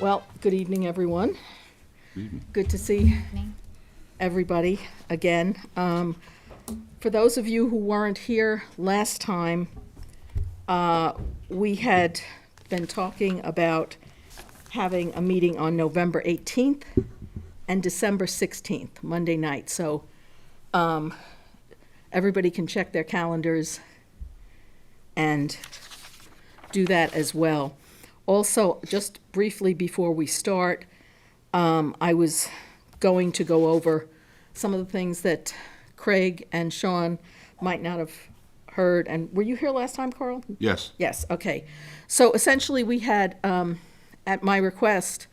Well, good evening, everyone. Good to see everybody again. For those of you who weren't here last time, we had been talking about having a meeting on November 18th and December 16th, Monday night. So everybody can check their calendars and do that as well. Also, just briefly before we start, I was going to go over some of the things that Craig and Sean might not have heard. And were you here last time, Carl? Yes. Yes, okay. So essentially, we had, at my request,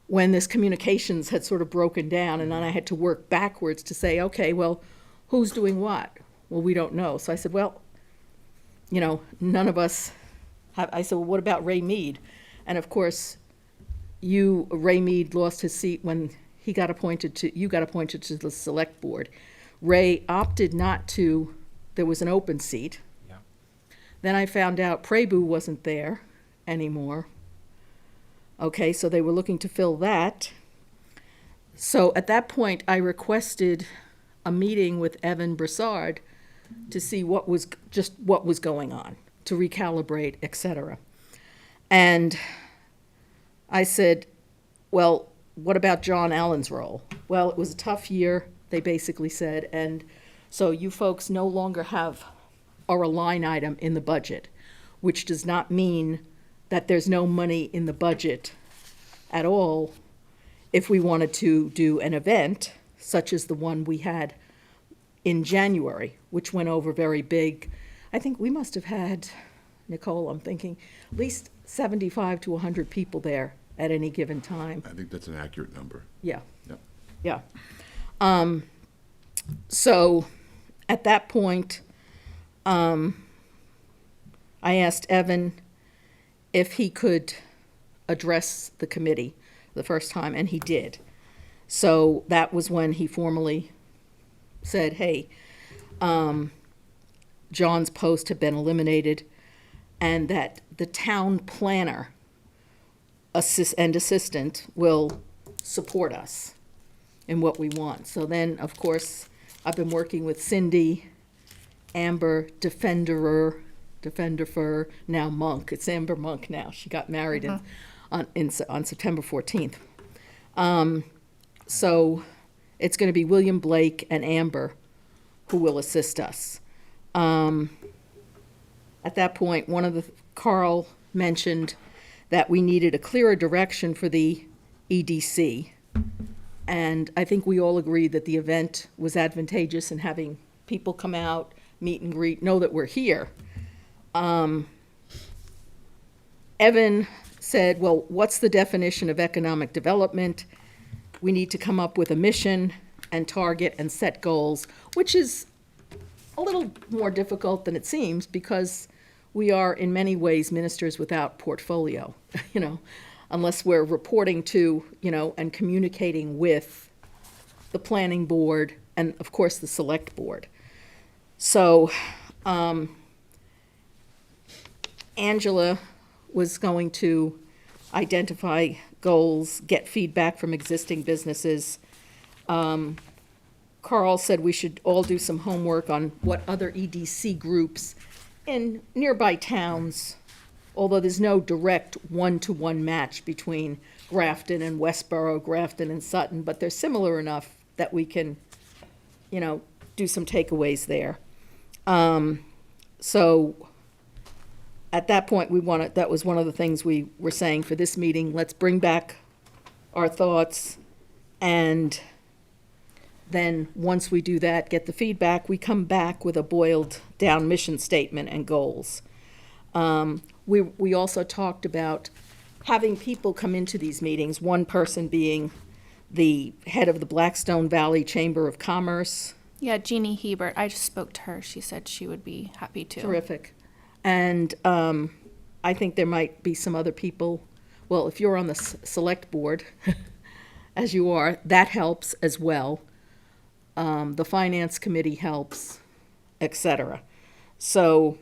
when this communications had sort of broken down, and then I had to work backwards to say, okay, well, who's doing what? Well, we don't know. So I said, well, you know, none of us have, I said, well, what about Ray Mead? And of course, Ray Mead lost his seat when you got appointed to the select board. Ray opted not to, there was an open seat. Yeah. Then I found out Prebu wasn't there anymore. Okay, so they were looking to fill that. So at that point, I requested a meeting with Evan Broussard to see what was going on, to recalibrate, et cetera. And I said, well, what about John Allen's role? Well, it was a tough year, they basically said, and so you folks no longer are a line item in the budget, which does not mean that there's no money in the budget at all if we wanted to do an event such as the one we had in January, which went over very big. I think we must have had, Nicole, I'm thinking, at least 75 to 100 people there at any given time. I think that's an accurate number. Yeah. Yep. Yeah. So at that point, I asked Evan if he could address the committee the first time, and he did. So that was when he formally said, hey, John's post had been eliminated, and that the town planner and assistant will support us in what we want. So then, of course, I've been working with Cindy, Amber, Defender, now Monk. It's Amber Monk now. She got married on September 14th. So it's going to be William Blake and Amber who will assist us. At that point, Carl mentioned that we needed a clearer direction for the EDC. And I think we all agreed that the event was advantageous in having people come out, meet and greet, know that we're here. Evan said, well, what's the definition of economic development? We need to come up with a mission and target and set goals, which is a little more difficult than it seems because we are in many ways ministers without portfolio, unless we're reporting to, and communicating with the planning board and of course the select board. So Angela was going to identify goals, get feedback from existing businesses. Carl said we should all do some homework on what other EDC groups in nearby towns, although there's no direct one-to-one match between Grafton and Westboro, Grafton and Sutton, but they're similar enough that we can, do some takeaways there. So at that point, that was one of the things we were saying for this meeting. Let's bring back our thoughts, and then once we do that, get the feedback, we come back with a boiled down mission statement and goals. We also talked about having people come into these meetings, one person being the head of the Blackstone Valley Chamber of Commerce. Yeah, Jeannie Hebert. I just spoke to her. She said she would be happy to. Terrific. And I think there might be some other people. Well, if you're on the select board, as you are, that helps as well. The finance committee helps, et cetera. So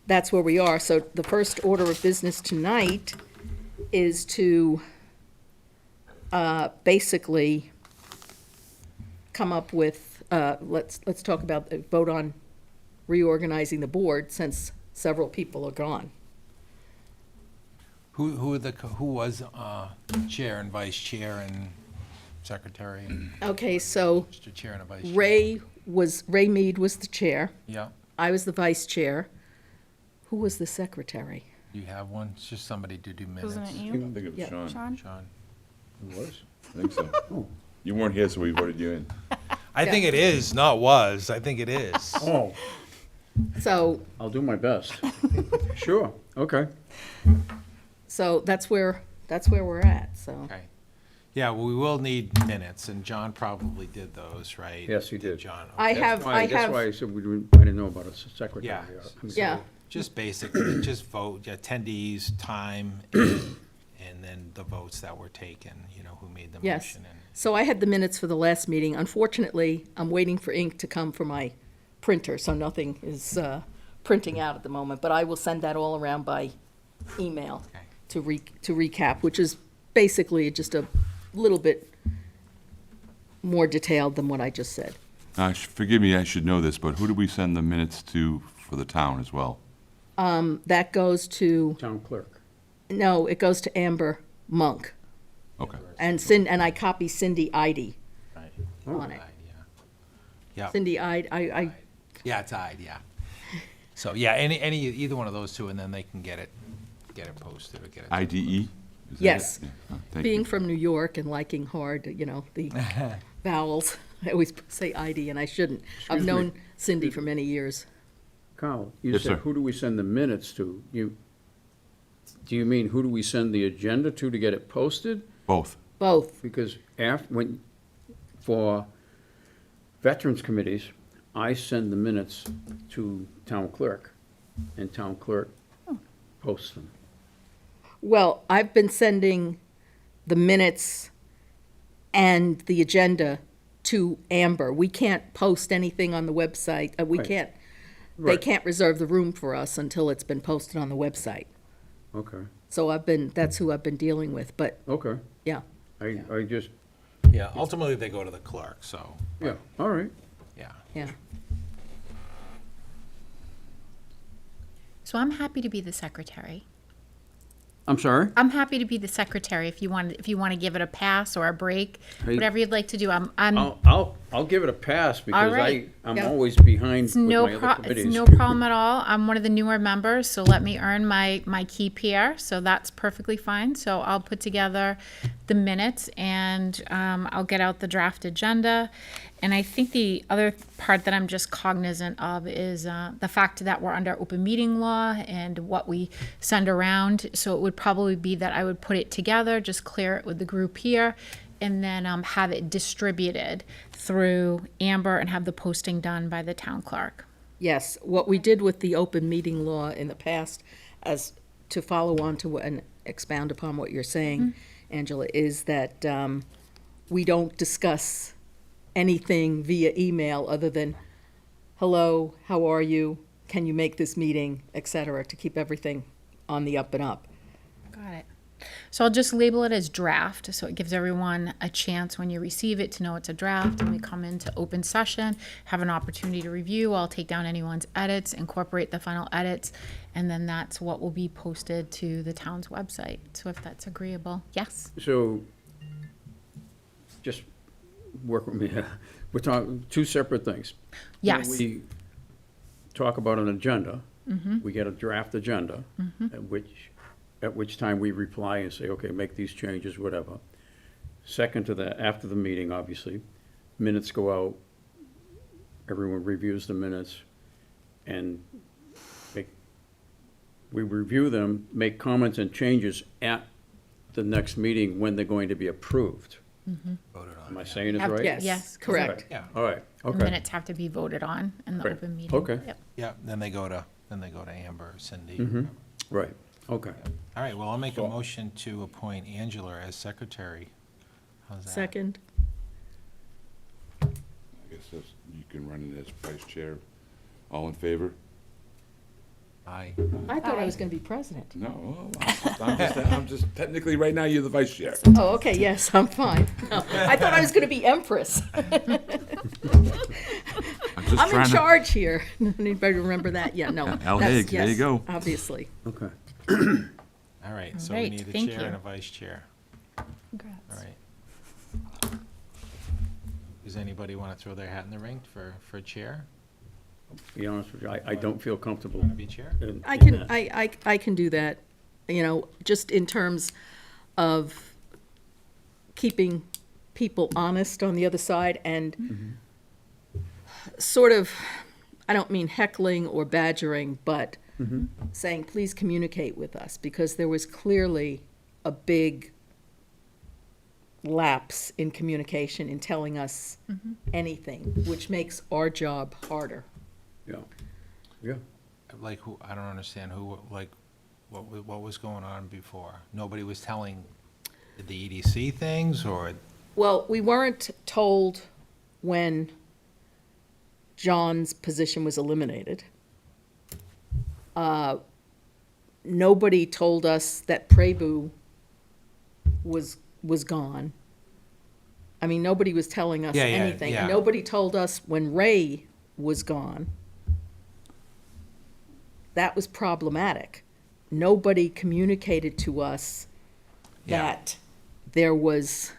that's where we are. So the first order of business tonight is to basically come up with, let's talk about, vote on reorganizing the board since several people are gone. Who was chair and vice chair and secretary and Okay, so Mr. Chair and a vice chair? Ray Mead was the chair. Yeah, I was the vice chair. Who was the secretary? you have one? It's just somebody to do minutes. Wasn't it I you, think it was Yeah. Sean. Sean? Sean. It was? I think so. Oh, you weren't here, so we voted you in. I think it is, not was. I think it is. Oh, So, I'll do my best. Sure, okay. so that's where we're at, so. Okay. Yeah, well, we will need minutes, and John probably did those, right? Yes, he did. John, I okay. have, I That's why I have, said I didn't know about a secretary. Yeah. yeah, Just basically, just vote, attendees, time, and then the votes that were taken, you know, who made the yes. motion. And So I had the minutes for the last meeting. Unfortunately, I'm waiting for ink to come for my printer, so nothing is printing out at the moment. But I will send that all around by email Okay. to recap, which is basically just a little bit more detailed than what I just said. Forgive me, I should know this, but who do we send the minutes to for the town as well? That goes to, Town clerk. no, it goes to Amber Monk. Okay. And I copy Cindy Idy Right. on it. Aye, yeah. Yeah, Cindy Ide, I, yeah, it's Ide, yeah. So, yeah, either one of those two, and then they can get it posted or get it. IDE? Is that it? Yes. Yeah. Thank being you. from New York and liking hard, the vowels, I always say Idy, and I shouldn't. I've Excuse me. known Cindy for many years. Carl, you Yes, said, sir. who do we send the minutes to? Do you mean, who do we send the agenda to get it posted? Both. Both, Because for veterans committees, I send the minutes to town clerk, and town clerk posts them. well, I've been sending the minutes and the agenda to Amber. We can't post anything on the website, they Right. can't reserve the room for us until it's been posted on the website. Okay, So that's who I've been dealing with, but, okay. yeah. I just, Yeah, ultimately, they go to the clerk, so, yeah, all right. yeah. Yeah. So I'm happy to be the secretary. I'm sorry? I'm happy to be the secretary if you want to give it a pass or a break, Hey. whatever you'd like to do. I'm I'll give it a pass because right. I'm Yeah. always behind it's with no my other committees. it's no problem at all. I'm one of the newer members, so let me earn my keep here. So that's perfectly fine. So I'll put together the minutes and I'll get out the draft agenda. And I think the other part that I'm just cognizant of is the fact that we're under open meeting law and what we send around. So it would probably be that I would put it together, just clear it with the group here, and then have it distributed through Amber and have the posting done by the town clerk. Yes, what we did with the open meeting law in the past, as to follow on to and expound upon what you're saying, Angela, is that we don't discuss anything via email other than, hello, how are you, can you make this meeting, et cetera, to keep everything on the up and up. Got it. So I'll just label it as draft, so it gives everyone a chance when you receive it to know it's a draft, and we come into open session, have an opportunity to review. I'll take down anyone's edits, incorporate the final edits, and then that's what will be posted to the town's website. So if that's agreeable, yes? So, just work with me. We're talking two separate things. Yes. When we talk about an agenda, we get a draft agenda, at which time we reply and say, okay, make these changes, whatever. Second to that, after the meeting, obviously, minutes go out, everyone reviews the minutes, and we review them, make comments and changes at the next meeting when they're going to be approved. Voted on. Am I saying it Have- right? Yes, Yes, correct. Yeah, All right, The okay. minutes have to be voted on in the Right. open meeting. Okay. Yep. yeah, then they go to Amber, Cindy. Right, okay. All right, well, I'll make a So- motion to appoint Angela as secretary. How's that? Second, I guess you can run it as vice chair. All in favor? Aye. I thought I was going to be president. No, I'm just, technically, right now, you're the vice chair. Oh, okay, yes, I'm fine. No, I thought I was going to be empress. I'm just I'm in trying to. charge here. Anybody remember that? Yeah, no. Al that's- Haig, there you yes, go. Obviously. Okay. All right, so we Right, need a thank chair you. and a vice chair. Congrats. All right. Does anybody want to throw their hat in the ring for a chair? Be honest with you, I don't feel comfortable. Want to be chair? I in can, that. I can do that, you know, just in terms of keeping people honest on the other side and sort of, I don't mean heckling or badgering, but saying, please communicate with us, because there was clearly a big lapse in communication in telling us anything, which makes our job harder. Yeah, yeah. Like who, I don't understand who, like, what was going on before? Nobody was telling the EDC things, or, Well, we weren't told when John's position was eliminated. Nobody told us that Prebu was gone. I mean, nobody was telling us Yeah, yeah, anything. yeah. Nobody told us when Ray was gone. That was problematic. Nobody communicated to us Yeah. that there was,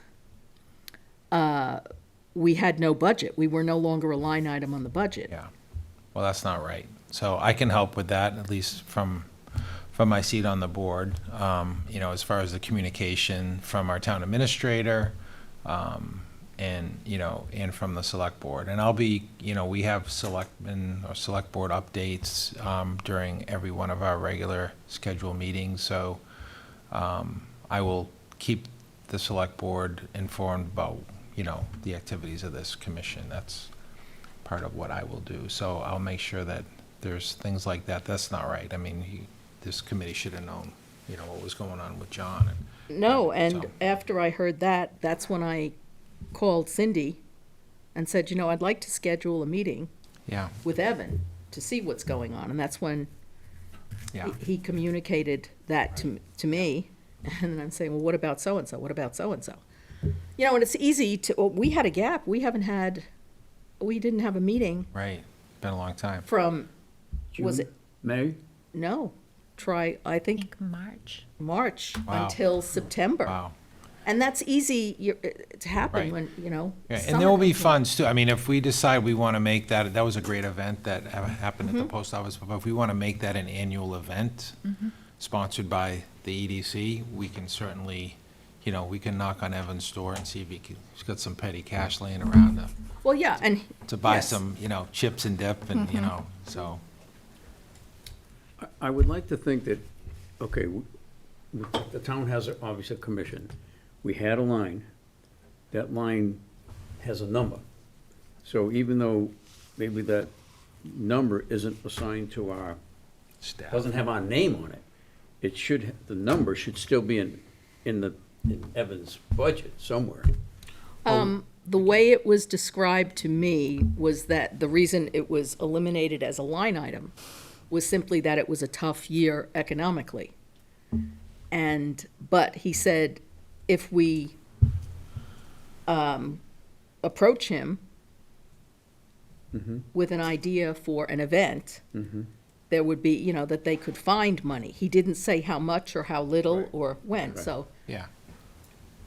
we had no budget. We were no longer a line item on the budget. yeah. Well, that's not right. So I can help with that, at least from my seat on the board. You know, as far as the communication from our town administrator, and, you know, and from the select board. And I'll be, you know, we have select board updates during every one of our regular scheduled meetings. So I will keep the select board informed about, you know, the activities of this commission. That's part of what I will do. So I'll make sure that there's things like that. That's not right. I mean, this committee should have known, you know, what was going on with John. No, and So- after I heard that, that's when I called Cindy and said, you know, I'd like to schedule a meeting Yeah, with Evan to see what's going on. And that's when yeah. he communicated that to me. And then I'm saying, well, what about so-and-so? What about so-and-so? You know, and it's easy to, well, we had a gap. We didn't have a meeting Right. Been a long time. from, was June, it, May? no, I I think think March. March Wow. until September. Wow. And that's easy to happen Right. when, you know. Yeah, and summer there will be comes in. funds too. I mean, if we decide we want to make that, that was a great event that happened at the post office. But if we want to make that an annual event sponsored by the EDC, we can certainly, you know, we can knock on Evan's door and see if he's got some petty cash laying around Well, yeah, and. to buy yes. some, you know, chips and dip and, you know, so. I would like to think that, okay, the town has obviously a commission. We had a line. That line has a number. So even though maybe that number isn't assigned to our, Staff. doesn't have our name on it, it should, the number should still be in Evan's budget somewhere. The way it was described to me was that the reason it was eliminated as a line item was simply that it was a tough year economically. But he said, if we approach him with an idea for an event, there would be, you know, that they could find money. He didn't say how much or how little Right. or when, Right. so. Yeah.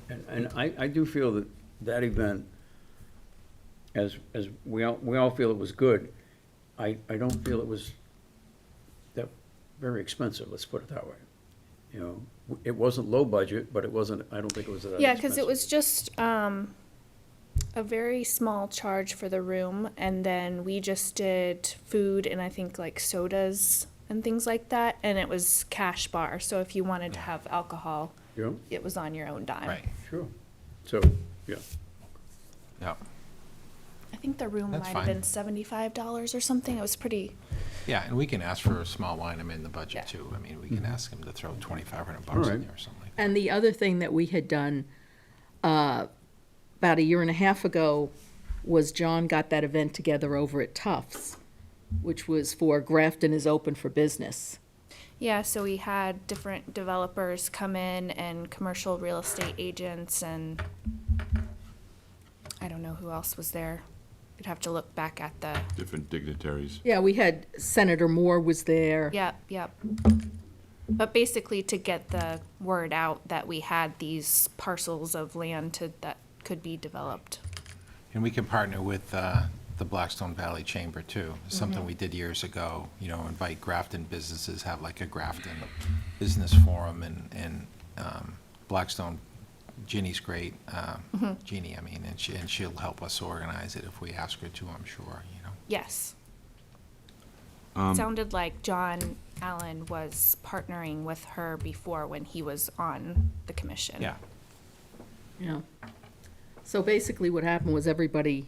And I do feel that that event, as we all feel it was good, I don't feel it was that very expensive, let's put it that way. You know, it wasn't low budget, but it wasn't, I don't think it was that Yeah, because it expensive. was just a very small charge for the room, and then we just did food and I think like sodas and things like that, and it was cash bar. So if you wanted to have alcohol, Yeah, it was on your own dime. Right. sure. So, yeah. Yeah. I think the room That's might have fine. been $75 or something. It was pretty. Yeah, and we can ask for a small line item in the budget Yeah. too. I mean, we can ask him to throw $2,500 All in right. there or something like that. And the other thing that we had done about a year and a half ago was John got that event together over at Tufts. which was for Grafton is open for business. Yeah, so we had different developers come in and commercial real estate agents and I don't know who else was there. We'd have to look back at the, Different dignitaries. Yeah, we had Senator Moore was there. yep. But basically to get the word out that we had these parcels of land that could be developed. And we can partner with the Blackstone Valley Chamber too. It's something we did years ago, you know, invite Grafton businesses, have like a Grafton Business Forum, and Blackstone, Ginny's great, Jeannie, I mean, and she'll help us organize it if we ask her to, I'm sure, you know. Yes. Sounded like John Allen was partnering with her before when he was on the commission. Yeah, Yeah. So basically what happened was everybody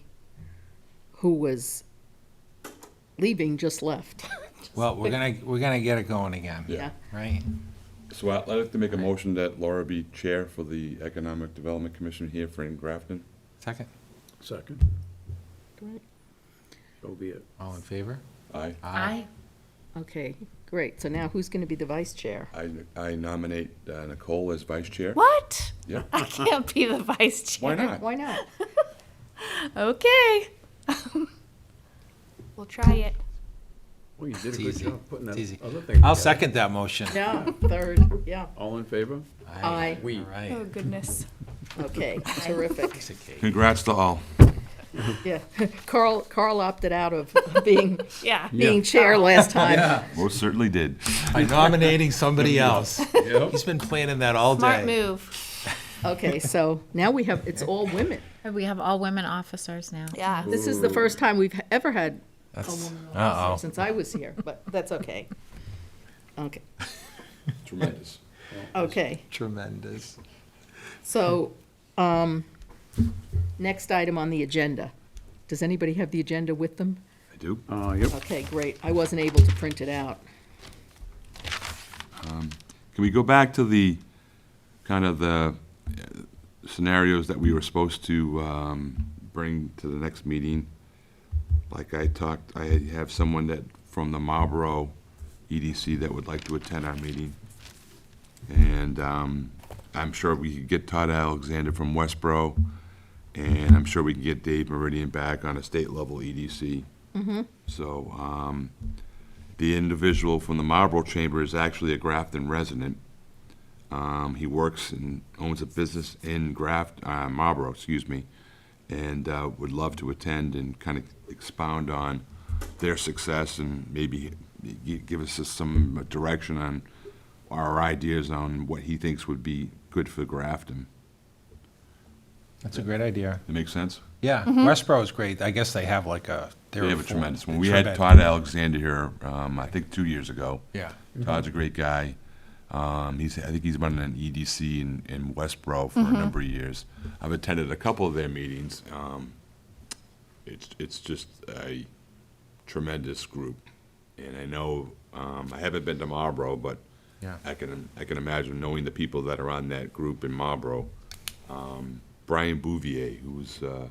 who was leaving just left. well, we're gonna get it going again. Yeah. Right? So I'd like to make a motion that Laura be chair for the Economic Development Commission here for in Grafton. Second, Second, Great. so be it. all in favor? Aye. Okay, great. So now who's going to be the vice chair? I nominate Nicole as vice chair. What? Yeah. I can't be the vice chair. Why not? Why not? Okay. We'll try it. Well, you did a It's good easy. job putting It's that easy. other thing I'll together. second that motion. Yeah, third, yeah. All in favor? Aye. We. All right. Oh, goodness. Okay, terrific. Piece of cake. Congrats to all. Yeah, Carl opted out of being Yeah. chair last time. Most certainly did. By nominating somebody else. Yep. He's been planning that all day. Smart move. Okay, so now it's all women. We have all women officers now. Yeah. This is the first time we've ever had a That's, woman uh-oh. officer since I was here, but that's okay. Okay, Tremendous. okay. Tremendous. So, next item on the agenda. Does anybody have the agenda with them? I do. Yep. Okay, great. I wasn't able to print it out. Can we go back to the, kind of the scenarios that we were supposed to bring to the next meeting? Like I have someone that, from the Marlboro EDC that would like to attend our meeting. And I'm sure we could get Todd Alexander from Westboro, and I'm sure we can get Dave Meridian back on a state level EDC. So, the individual from the Marlboro Chamber is actually a Grafton resident. He works and owns a business in Marlboro, and would love to attend and kind of expound on their success and maybe give us some direction on our ideas on what he thinks would be good for Grafton. That's a great idea. That make sense? Yeah, Westboro is great. I guess they have like a. They have a tremendous one. We had Todd Alexander here, I think 2 years ago. Yeah. Todd's a great guy. I think he's been an EDC in Westboro for a number of years. I've attended a couple of their meetings. It's just a tremendous group. And I know, I haven't been to Marlboro, but Yeah. I can imagine knowing the people that are on that group in Marlboro. Brian Bouvier, who's a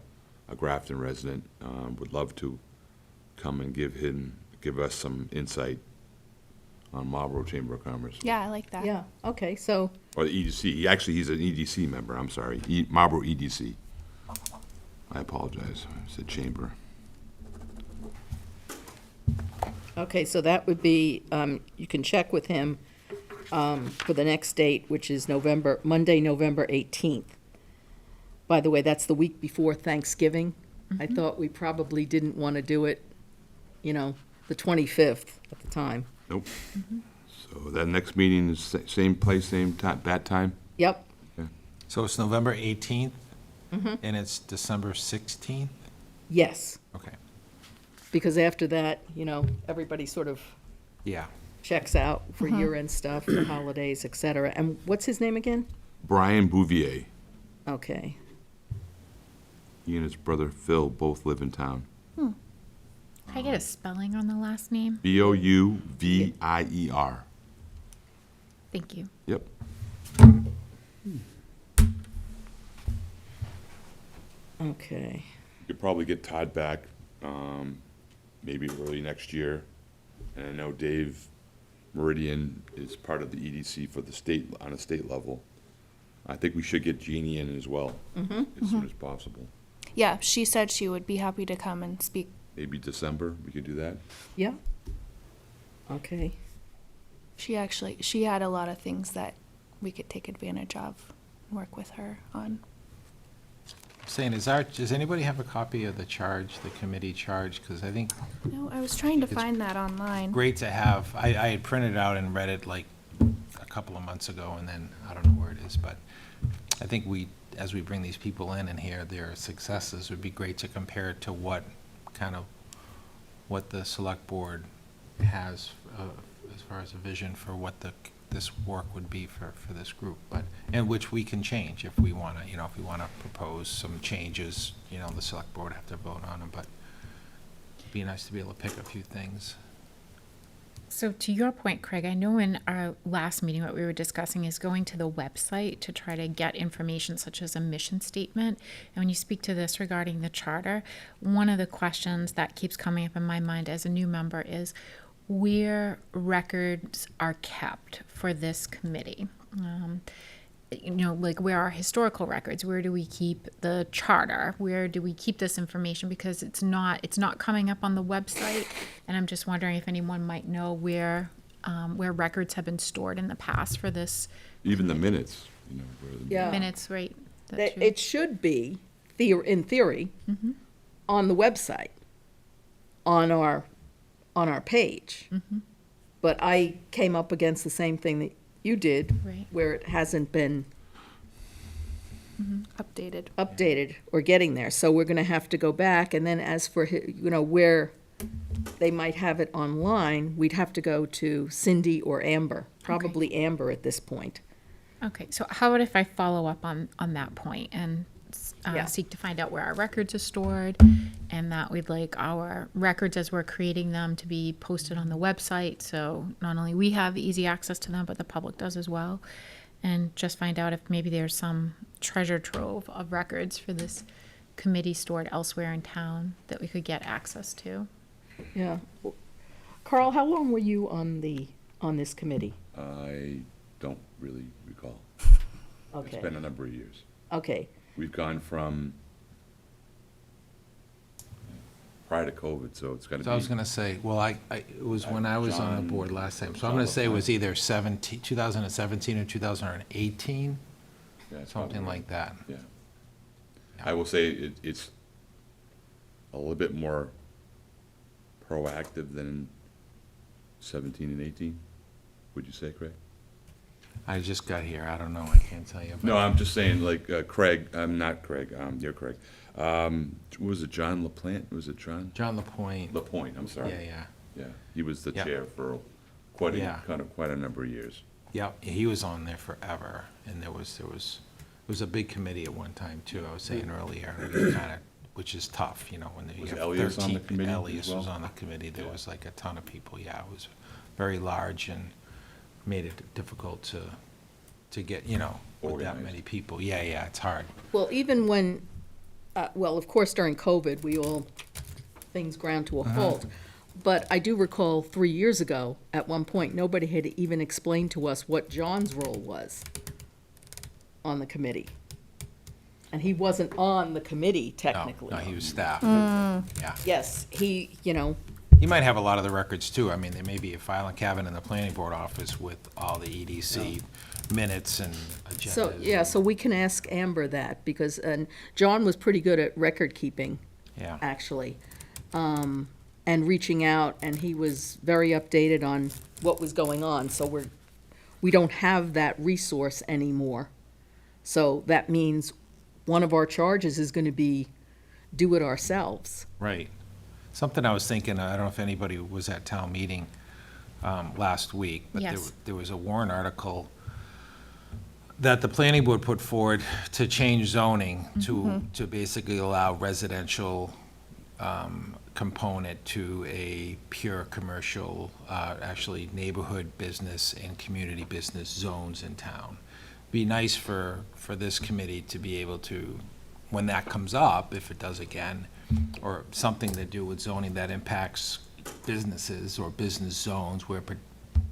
Grafton resident, would love to come and give us some insight on Marlboro Chamber of Commerce. Yeah, I like that. Yeah, okay, so, Or the EDC. He's an EDC member, I'm sorry. Marlboro EDC. I apologize. I said chamber. okay, so that would be, you can check with him for the next date, which is Monday, November 18th. By the way, that's the week before Thanksgiving. I thought we probably didn't want to do it, the 25th at the time. Nope. So that next meeting is same place, same time, bat time? Yep, So it's November 18th, and it's December 16th? yes, Okay. because after that, everybody sort of Yeah. checks out for year-end stuff, for holidays, et cetera. And what's his name again? Brian Bouvier. Okay, He and his brother Phil both live in town. Can I get a spelling on the last name? Bouvier. Thank you. Yep. okay. You could probably get Todd back maybe early next year. And I know Dave Meridian is part of the EDC for the state, on a state level. I think we should get Jeannie in as well, as soon as possible. Yeah, she said she would be happy to come and speak. Maybe December, we could do that. Yeah. Okay. She had a lot of things that we could take advantage of, work with her on. Saying, does anybody have a copy of the charge, the committee charge? Because I think No, I was trying to It's find that online. great to have. I had printed it out and read it like a couple of months ago, and then I don't know where it is, but I think as we bring these people in and hear their successes, it would be great to compare it to what the select board has as far as a vision for what this work would be for this group, and which we can change if we want to, if we want to propose some changes, the select board have to vote on them, but it'd be nice to be able to pick a few things. So to your point, Craig, I know in our last meeting, what we were discussing is going to the website to try to get information such as a mission statement. And when you speak to this regarding the charter, one of the questions that keeps coming up in my mind as a new member is where records are kept for this committee. Like where are historical records? Where do we keep the charter? Where do we keep this information? Because it's not coming up on the website, and I'm just wondering if anyone might know where records have been stored in the past for this Even the minutes, where the Yeah. minutes, right? that That you- it should be, in theory, on the website, on our page. But I came up against the same thing that you did, Right. where it hasn't been Updated. updated or getting there. So we're going to have to go back, and then as for, where they might have it online, we'd have to go to Cindy or Amber, probably Amber at this point. Okay, so how about if I follow up on that point and Yeah. seek to find out where our records are stored, and that we'd like our records as we're creating them to be posted on the website, so not only we have easy access to them, but the public does as well, and just find out if maybe there's some treasure trove of records for this committee stored elsewhere in town that we could get access to. Yeah. Carl, how long were you on this committee? I don't really recall. It's Okay, been a number of years. okay. We've gone from prior to COVID, so it's gotta So I was be, gonna say, well, it was when I was on the John- board last time, so John I'm gonna say it was LaPlante. either 2017 or 2018, yeah, it's probably something right. like that. Yeah. I will say it's a little bit more proactive than 17 and 18, would you say, Craig? I just got here, I don't know, I can't tell you. but- No, I'm just saying, like, Craig, not Craig, you're Craig. Was it John LaPlante? Was it John? John LaPointe, LaPointe, I'm sorry. yeah. Yeah, he was the Yeah. chair for quite Yeah. a number of years. Yeah, he was on there forever, and it was a big committee at one time too, I was saying earlier, which is tough, when you Was have Elias on the 13 committee as Elias was well? on the committee, there Yeah. was like a ton of people, yeah, it was very large and made it difficult to get, with that Organized. many people, yeah, it's hard. Well, even when, of course, during COVID, things ground to a halt. But I do recall 3 years ago, at one point, nobody had even explained to us what John's role was on the committee. And he wasn't on the committee technically. No, he was staff, yeah. Yes, he, He might have a lot of the records too. I mean, there may be a filing cabinet in the planning board office with all the EDC minutes and agendas. so, yeah, so we can ask Amber that, because, and John was pretty good at record keeping, Yeah, actually, and reaching out, and he was very updated on what was going on, so we don't have that resource anymore. So that means one of our charges is gonna be do it ourselves. right. Something I was thinking, I don't know if anybody was at town meeting last week, but Yes. there was a warrant article that the planning board put forward to change zoning to basically allow residential component to a pure commercial, actually neighborhood business and community business zones in town. Be nice for this committee to be able to, when that comes up, if it does again, or something to do with zoning that impacts businesses or business zones where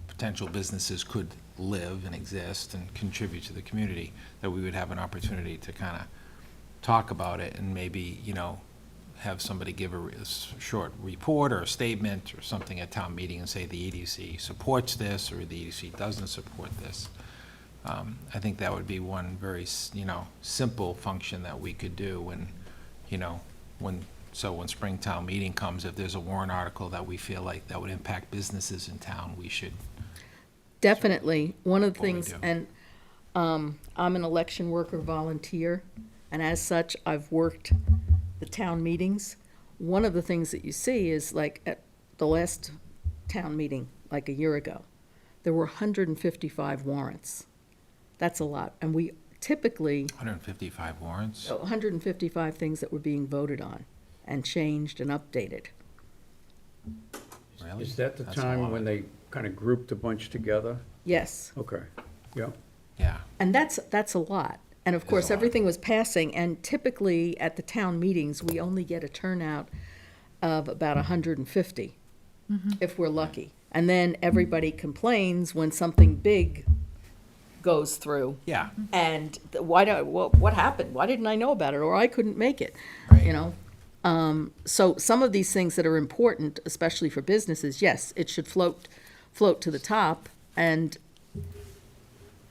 potential businesses could live and exist and contribute to the community, that we would have an opportunity to kind of talk about it and maybe, have somebody give a short report or a statement or something at town meeting and say the EDC supports this or the EDC doesn't support this. I think that would be one very, simple function that we could do when, when spring town meeting comes, if there's a warrant article that we feel like that would impact businesses in town, we should. Definitely, one of the What we things, do. and I'm an election worker volunteer, and as such, I've worked the town meetings. One of the things that you see is like at the last town meeting, like a year ago, there were 155 warrants. That's a lot, and we typically, 155 warrants? 155 things that were being voted on and changed and updated. Really? Is that the That's a time lot. when they kind of grouped a bunch together? Yes. Okay, yeah. Yeah, And that's a lot. And of It is course, a lot. everything was passing, and typically at the town meetings, we only get a turnout of about 150, if we're lucky. And then everybody complains when something big goes through. yeah, And what happened? Why didn't I know about it? Or I couldn't make it, Right. you know? So some of these things that are important, especially for businesses, yes, it should float to the top, and,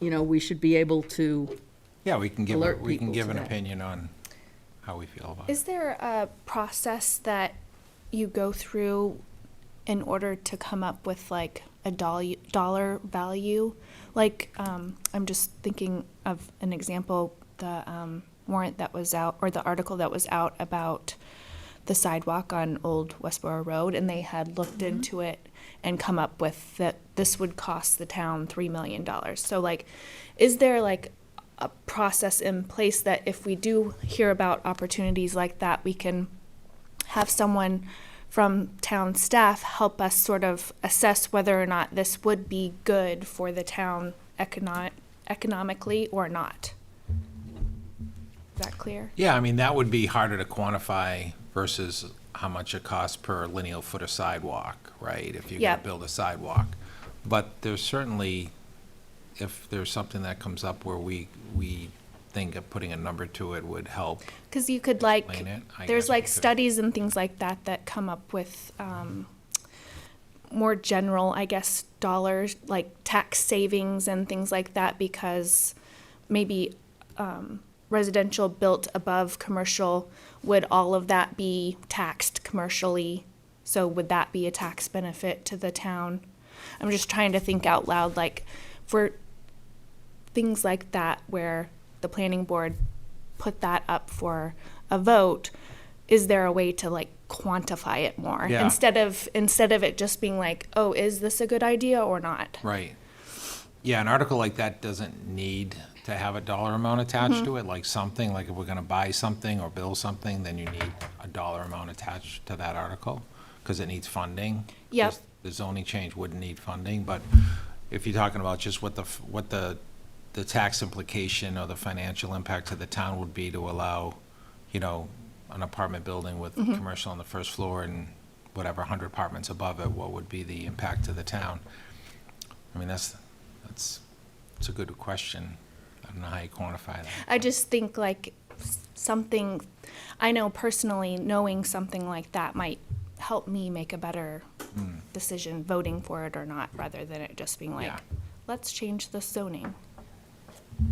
we should be able to, yeah, we can give, Alert we can people give to an that. opinion on how we feel about it. Is there a process that you go through in order to come up with like a dollar value? Like, I'm just thinking of an example, the warrant that was out, or the article that was out about the sidewalk on Old Westboro Road, and they had looked into it and come up with that this would cost the town $3 million. So like, is there like a process in place that if we do hear about opportunities like that, we can have someone from town staff help us sort of assess whether or not this would be good for the town economically or not? Is that clear? Yeah, I mean, that would be harder to quantify versus how much it costs per lineal foot of sidewalk, right? If you're gonna Yep. build a sidewalk. But there's certainly, if there's something that comes up where we think of putting a number to it would help. Because you could like, Explain it, I there's guess like we could. studies and things like that that come up with more general, I guess, dollars, like tax savings and things like that, because maybe residential built above commercial, would all of that be taxed commercially? So would that be a tax benefit to the town? I'm just trying to think out loud, like for things like that where the planning board put that up for a vote, is there a way to like quantify it more? Yeah. Instead of it just being like, oh, is this a good idea or not? Right. Yeah, an article like that doesn't need to have a dollar amount attached to it, like something, like if we're gonna buy something or build something, then you need a dollar amount attached to that article, because it needs funding. Yep. The zoning change wouldn't need funding, but if you're talking about just what the tax implication or the financial impact to the town would be to allow, an apartment building with commercial on the first floor and whatever, 100 apartments above it, what would be the impact to the town? I mean, that's a good question. I don't know how you quantify that. I just think like something, I know personally, knowing something like that might help me make a better decision voting for it or not, rather than it just being like, Yeah. let's change the zoning.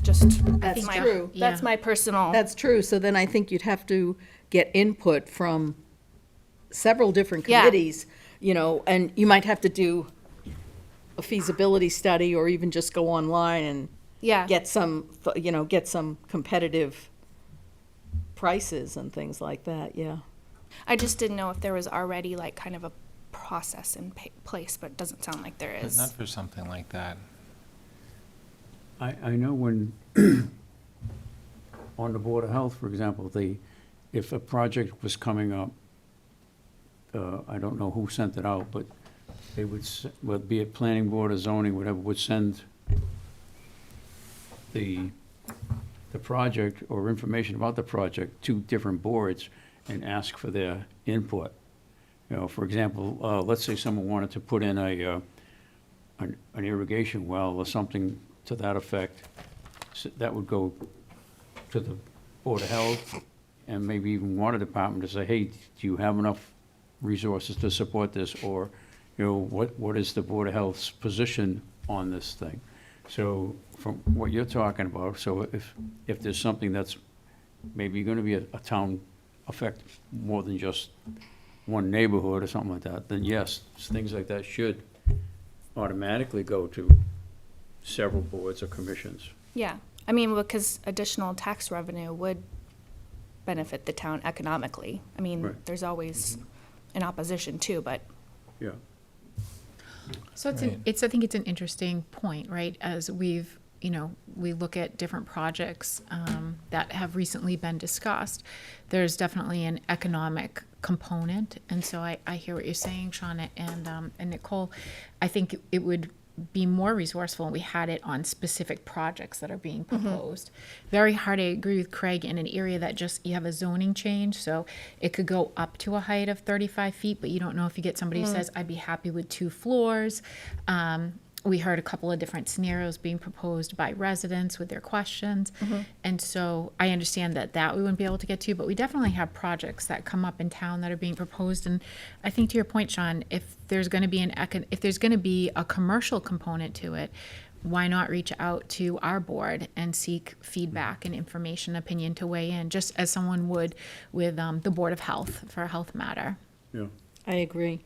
Just, I That's think my, true. that's Yeah. my personal. That's true, so then I think you'd have to get input from several different Yeah. committees, and you might have to do a feasibility study or even just go online and Yeah. get some competitive prices and things like that, yeah. I just didn't know if there was already like kind of a process in place, but it doesn't sound like there But is. not for something like that. I know when, on the Board of Health, for example, if a project was coming up, I don't know who sent it out, but they would, be it planning board or zoning, whatever, would send the project or information about the project to different boards, and ask for their input. You know, for example, let's say someone wanted to put in an irrigation well or something to that effect. That would go to the Board of Health and maybe even Water Department to say, hey, do you have enough resources to support this? Or, you know, what is the Board of Health's position on this thing? So from what you're talking about, so if there's something that's maybe gonna be a town effect more than just one neighborhood or something like that, then yes, things like that should automatically go to several boards or commissions. Yeah, I mean, because additional tax revenue would benefit the town economically. I mean, Right. there's always an opposition too, but Yeah. So Right. I think it's an interesting point, right? As we look at different projects that have recently been discussed, there's definitely an economic component. And so I hear what you're saying, Sean, and Nicole. I think it would be more resourceful and we had it on specific projects that are being proposed. Very hard, I agree with Craig, in an area that just, you have a zoning change, so it could go up to a height of 35 feet, but you don't know if you get somebody who says, I'd be happy with 2 floors. We heard a couple of different scenarios being proposed by residents with their questions. And so I understand that we wouldn't be able to get to, but we definitely have projects that come up in town that are being proposed. And I think to your point, Sean, if there's going to be a commercial component to it, why not reach out to our board and seek feedback and information, opinion to weigh in, just as someone would with the Board of Health for a health matter. Yeah. I agree.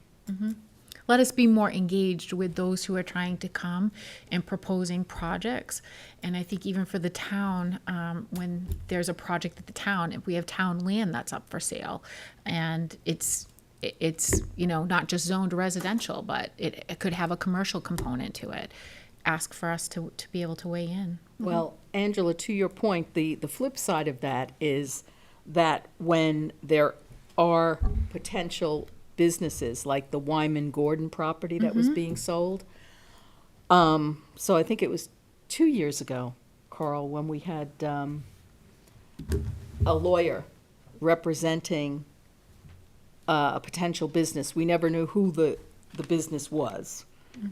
Let us be more engaged with those who are trying to come and proposing projects. And I think even for the town, when there's a project at the town, if we have town land that's up for sale, and it's not just zoned residential, but it could have a commercial component to it, ask for us to be able to weigh in. Well, Angela, to your point, the flip side of that is that when there are potential businesses like the Wyman Gordon property that was being sold. So I think it was 2 years ago, Carl, when we had a lawyer representing a potential business. We never knew who the business was,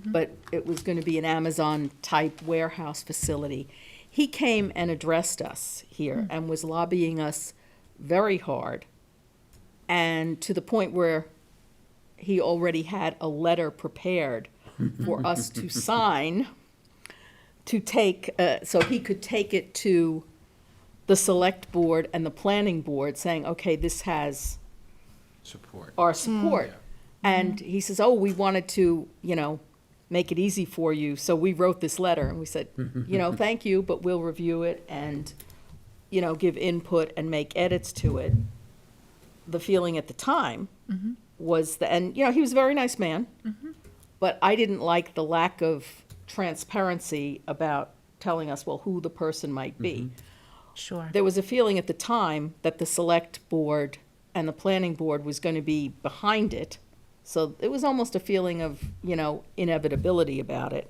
but it was going to be an Amazon-type warehouse facility. He came and addressed us here and was lobbying us very hard, and to the point where he already had a letter prepared for us to sign to take, so he could take it to the select board and the planning board saying, okay, this has Support. our support. And he says, oh, we wanted to, make it easy for you. So we wrote this letter and we said, thank you, but we'll review it and, give input and make edits to it. The feeling at the time was and he was a very nice man, but I didn't like the lack of transparency about telling us, well, who the person might be. Sure. There was a feeling at the time that the select board and the planning board was going to be behind it. So it was almost a feeling of, inevitability about it.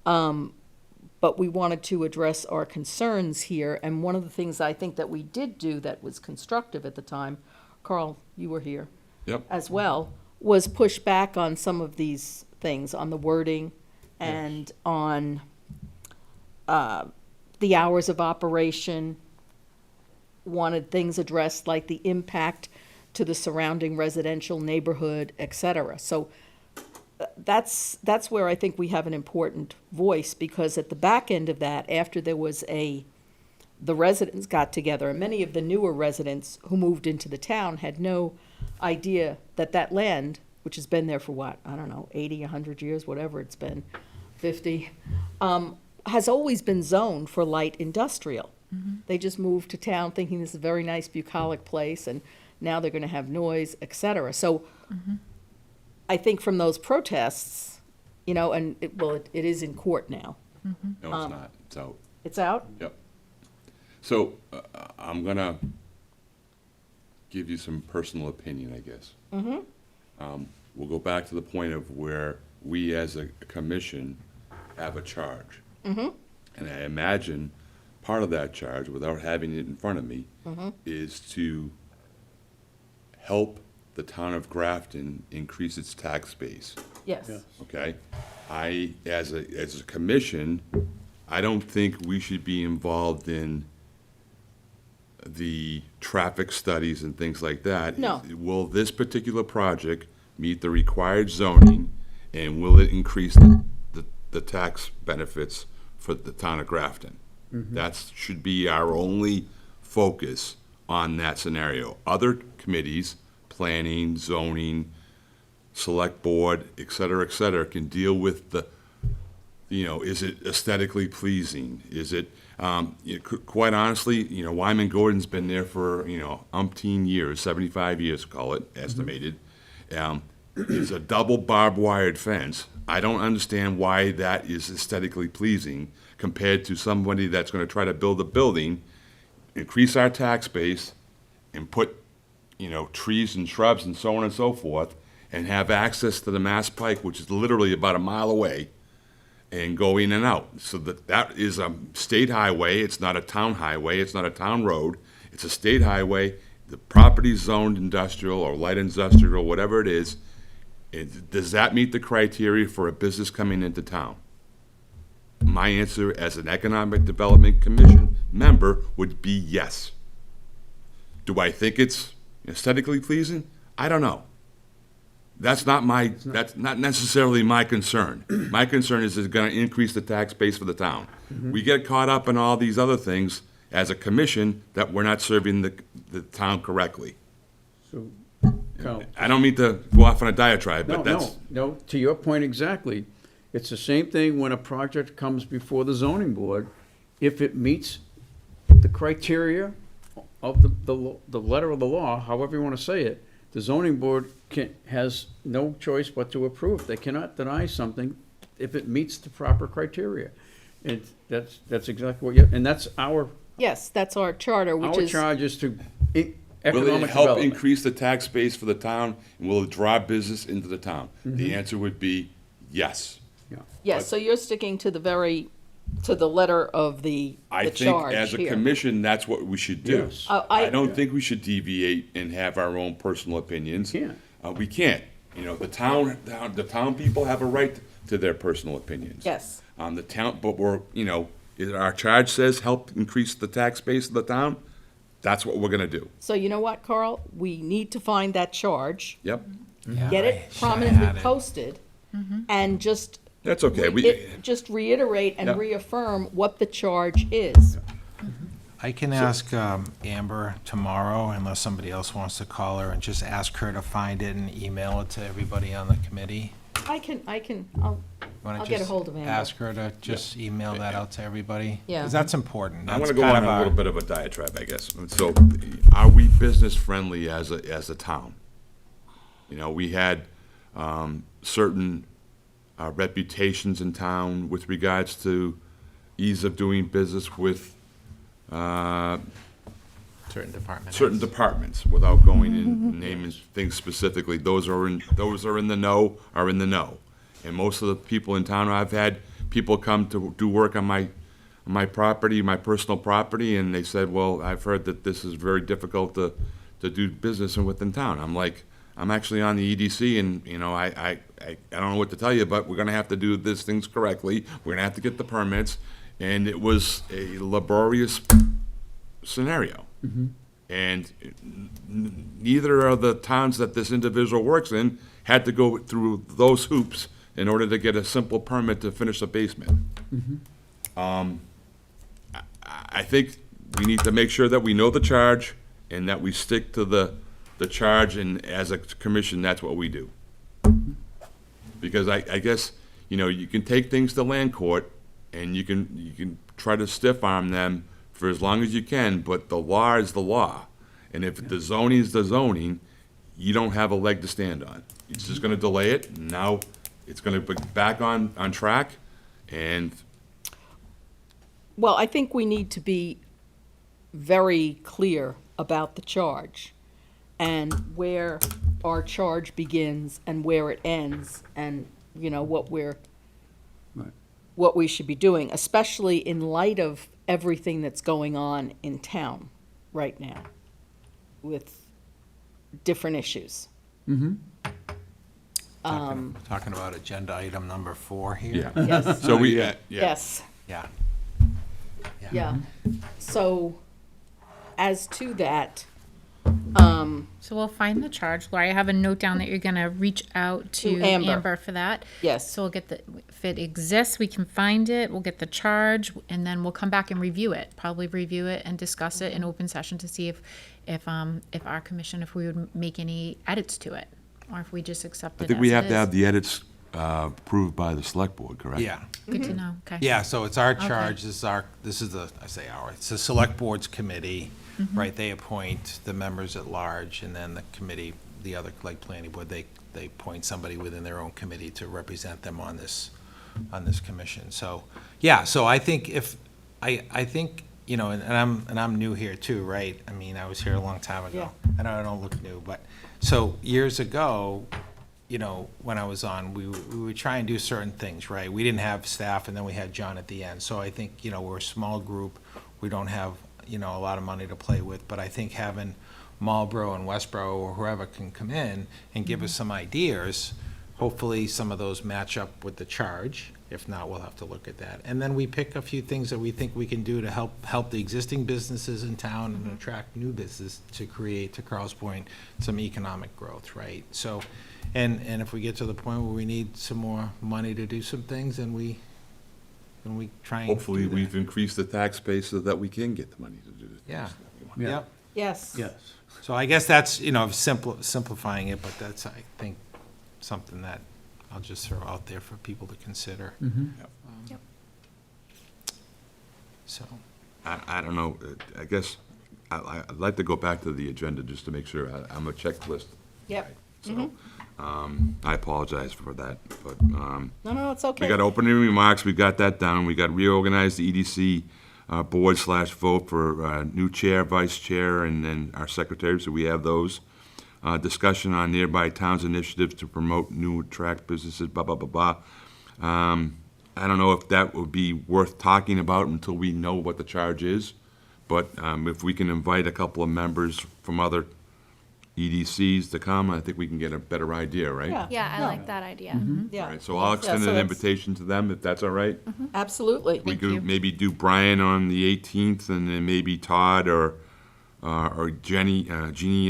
But we wanted to address our concerns here. And one of the things I think that we did do that was constructive at the time, Carl, you were here Yep. as well, was push back on some of these things, on the wording and on the hours of operation. Wanted things addressed like the impact to the surrounding residential neighborhood, et cetera. So that's where I think we have an important voice, because at the back end of that, after there was the residents got together, and many of the newer residents who moved into the town had no idea that that land, which has been there for what, I don't know, 80, 100 years, whatever it's been, 50, has always been zoned for light industrial. They just moved to town thinking this is a very nice bucolic place, and now they're going to have noise, et cetera. So I think from those protests, and it is in court now. No, it's not. It's out. It's out? Yep. So I'm gonna give you some personal opinion, I guess. We'll go back to the point of where we as a commission have a charge. And I imagine part of that charge, without having it in front of me, is to help the town of Grafton increase its tax base, Yes. Yeah. okay? As a commission, I don't think we should be involved in the traffic studies and things like that. No. Will this particular project meet the required zoning, and will it increase the tax benefits for the town of Grafton? That should be our only focus on that scenario. Other committees, planning, zoning, select board, et cetera, can deal with is it aesthetically pleasing? Is it, quite honestly, Wyman Gordon's been there for, umpteen years, 75 years, call it, estimated. It's a double barbed wired fence. I don't understand why that is aesthetically pleasing compared to somebody that's gonna try to build a building, increase our tax base, and put, trees and shrubs and so on and so forth, and have access to the Mass Pike, which is literally about a mile away, and go in and out. So that is a state highway. It's not a town highway. It's not a town road. It's a state highway. The property's zoned industrial or light industrial, whatever it is. Does that meet the criteria for a business coming into town? My answer as an Economic Development Commission member would be yes. Do I think it's aesthetically pleasing? I don't know. That's not necessarily my concern. My concern is it's gonna increase the tax base for the town. We get caught up in all these other things as a commission that we're not serving the town correctly. So, Carl, I don't mean to go off on a diatribe, but that's. No, to your point exactly. It's the same thing when a project comes before the zoning board. If it meets the criteria of the letter of the law, however you want to say it, the zoning board has no choice but to approve. They cannot deny something if it meets the proper criteria. And that's exactly what and that's our Yes, that's our charter, which is. charge is to Will it economic help development. increase the tax base for the town, and will it draw business into the town? The answer would be yes. Yes, so you're sticking to the letter of the I think charge as a here. commission, that's what we should do. Yes. I- I don't think we should deviate and have our own personal opinions. Can't. We can't. The town people have a right to their personal opinions. Yes. The town, but our charge says help increase the tax base of the town, that's what we're gonna do. So you know what, Carl? We need to find that charge, Yep, get it prominently posted, and just. that's okay. Just reiterate and Yep. reaffirm what the charge is. I can ask Amber tomorrow, unless somebody else wants to call her, and just ask her to find it and email it to everybody on the committee. I'll Wanna get a just hold of Amber. Ask her to just email that out to everybody? Yeah. Because that's important. I That's wanna go kind on of a our- little bit of a diatribe, I guess. So, are we business friendly as a town? We had, certain, reputations in town with regards to ease of doing business with, Certain departments. certain departments, without going in naming things specifically. Those are in the know, are in the know. And most of the people in town, I've had people come to do work on my property, my personal property, and they said, well, I've heard that this is very difficult to do business within town. I'm like, I'm actually on the EDC, and, I don't know what to tell you, but we're gonna have to do these things correctly. We're gonna have to get the permits, and it was a laborious scenario. And neither of the towns that this individual works in had to go through those hoops in order to get a simple permit to finish a basement. I think we need to make sure that we know the charge and that we stick to the charge, and as a commission, that's what we do. Because I guess, you can take things to land court and you can try to stiff arm them for as long as you can, but the law is the law. And if the zoning is the zoning, you don't have a leg to stand on. It's just gonna delay it, and now it's gonna be back on track, and Well, I think we need to be very clear about the charge and where our charge begins and where it ends, and, Right. what we should be doing, especially in light of everything that's going on in town right now with different issues. Talking about agenda item number 4 here. Yeah. Yes, So we, yes, Yeah. yeah. So as to that, So we'll find the charge. Lori, I have a note down that you're gonna reach out to To Amber. Amber for that. yes. So we'll get the, if it exists, we can find it, we'll get the charge, and then we'll come back and review it. Probably review it and discuss it in open session to see if our commission, if we would make any edits to it, or if we just accept I it think we as have it to have is. the edits approved by the select board, correct? Yeah. Good to know, okay. Yeah, so it's our charge, this is the, I say our, it's the select board's committee, right? They appoint the members at large, and then the committee, the other, like planning board, they appoint somebody within their own committee to represent them on this commission. So, yeah, so I think I think, you know, and I'm new here too, right? I mean, I was here a long time ago. I know I don't look new, but, so years ago, you know, when I was on, we would try and do certain things, right? We didn't have staff, and then we had John at the end. So I think, you know, we're a small group. We don't have, you know, a lot of money to play with, but I think having Marlboro and Westboro or whoever can come in and give us some ideas, hopefully some of those match up with the charge. If not, we'll have to look at that. And then we pick a few things that we think we can do to help the existing businesses in town and attract new business to create, to Carl's point, some economic growth, right? So, and if we get to the point where we need some more money to do some things, then we try and Hopefully, do that. we've increased the tax base so that we can get the money to do this. Yeah. Yeah. Yep. Yes. Yes. So I guess that's, you know, simplifying it, but that's, I think, something that I'll just throw out there for people to consider. Yep. So, I don't know, I guess, I'd like to go back to the agenda just to make sure I'm a checklist. Yep. So, I apologize for that, but, No, it's okay. we got opening remarks, we got that down, we got reorganized the EDC board/vote for new chair, vice chair, and then our secretary, so we have those. Discussion on nearby towns' initiatives to promote new attract businesses, blah, blah, blah, blah. I don't know if that would be worth talking about until we know what the charge is, but if we can invite a couple of members from other EDCs to come, I think we can get a better idea, right? Yeah. Yeah, I No. like that idea. All Yeah. right, so I'll extend so an that's- invitation to them, if that's all right? Absolutely. We Thank you. could maybe do Brian on the 18th, and then maybe Todd or Jeannie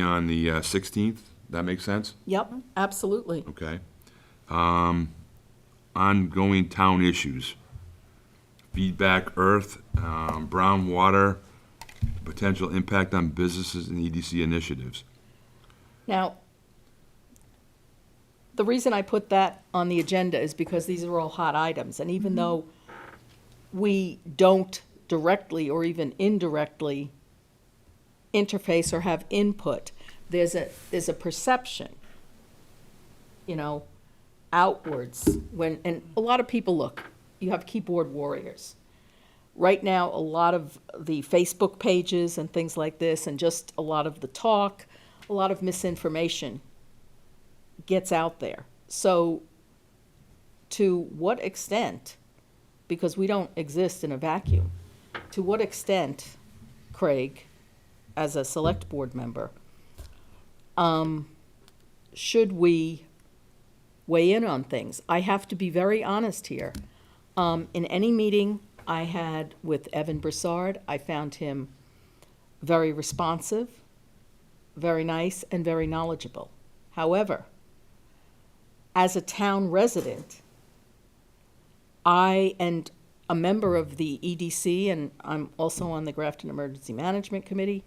on the 16th. That makes sense? Yep, absolutely. Okay. Ongoing town issues. Feedback, earth, brown water, potential impact on businesses and EDC initiatives. Now, the reason I put that on the agenda is because these are all hot items, and even though we don't directly or even indirectly interface or have input, there's a perception, you know, outwards when, and a lot of people, look, you have keyboard warriors. Right now, a lot of the Facebook pages and things like this, and just a lot of the talk, a lot of misinformation gets out there. So to what extent, because we don't exist in a vacuum, to what extent, Craig, as a select board member, should we weigh in on things? I have to be very honest here. In any meeting I had with Evan Broussard, I found him very responsive, very nice, and very knowledgeable. However, as a town resident, and a member of the EDC, and I'm also on the Grafton Emergency Management Committee,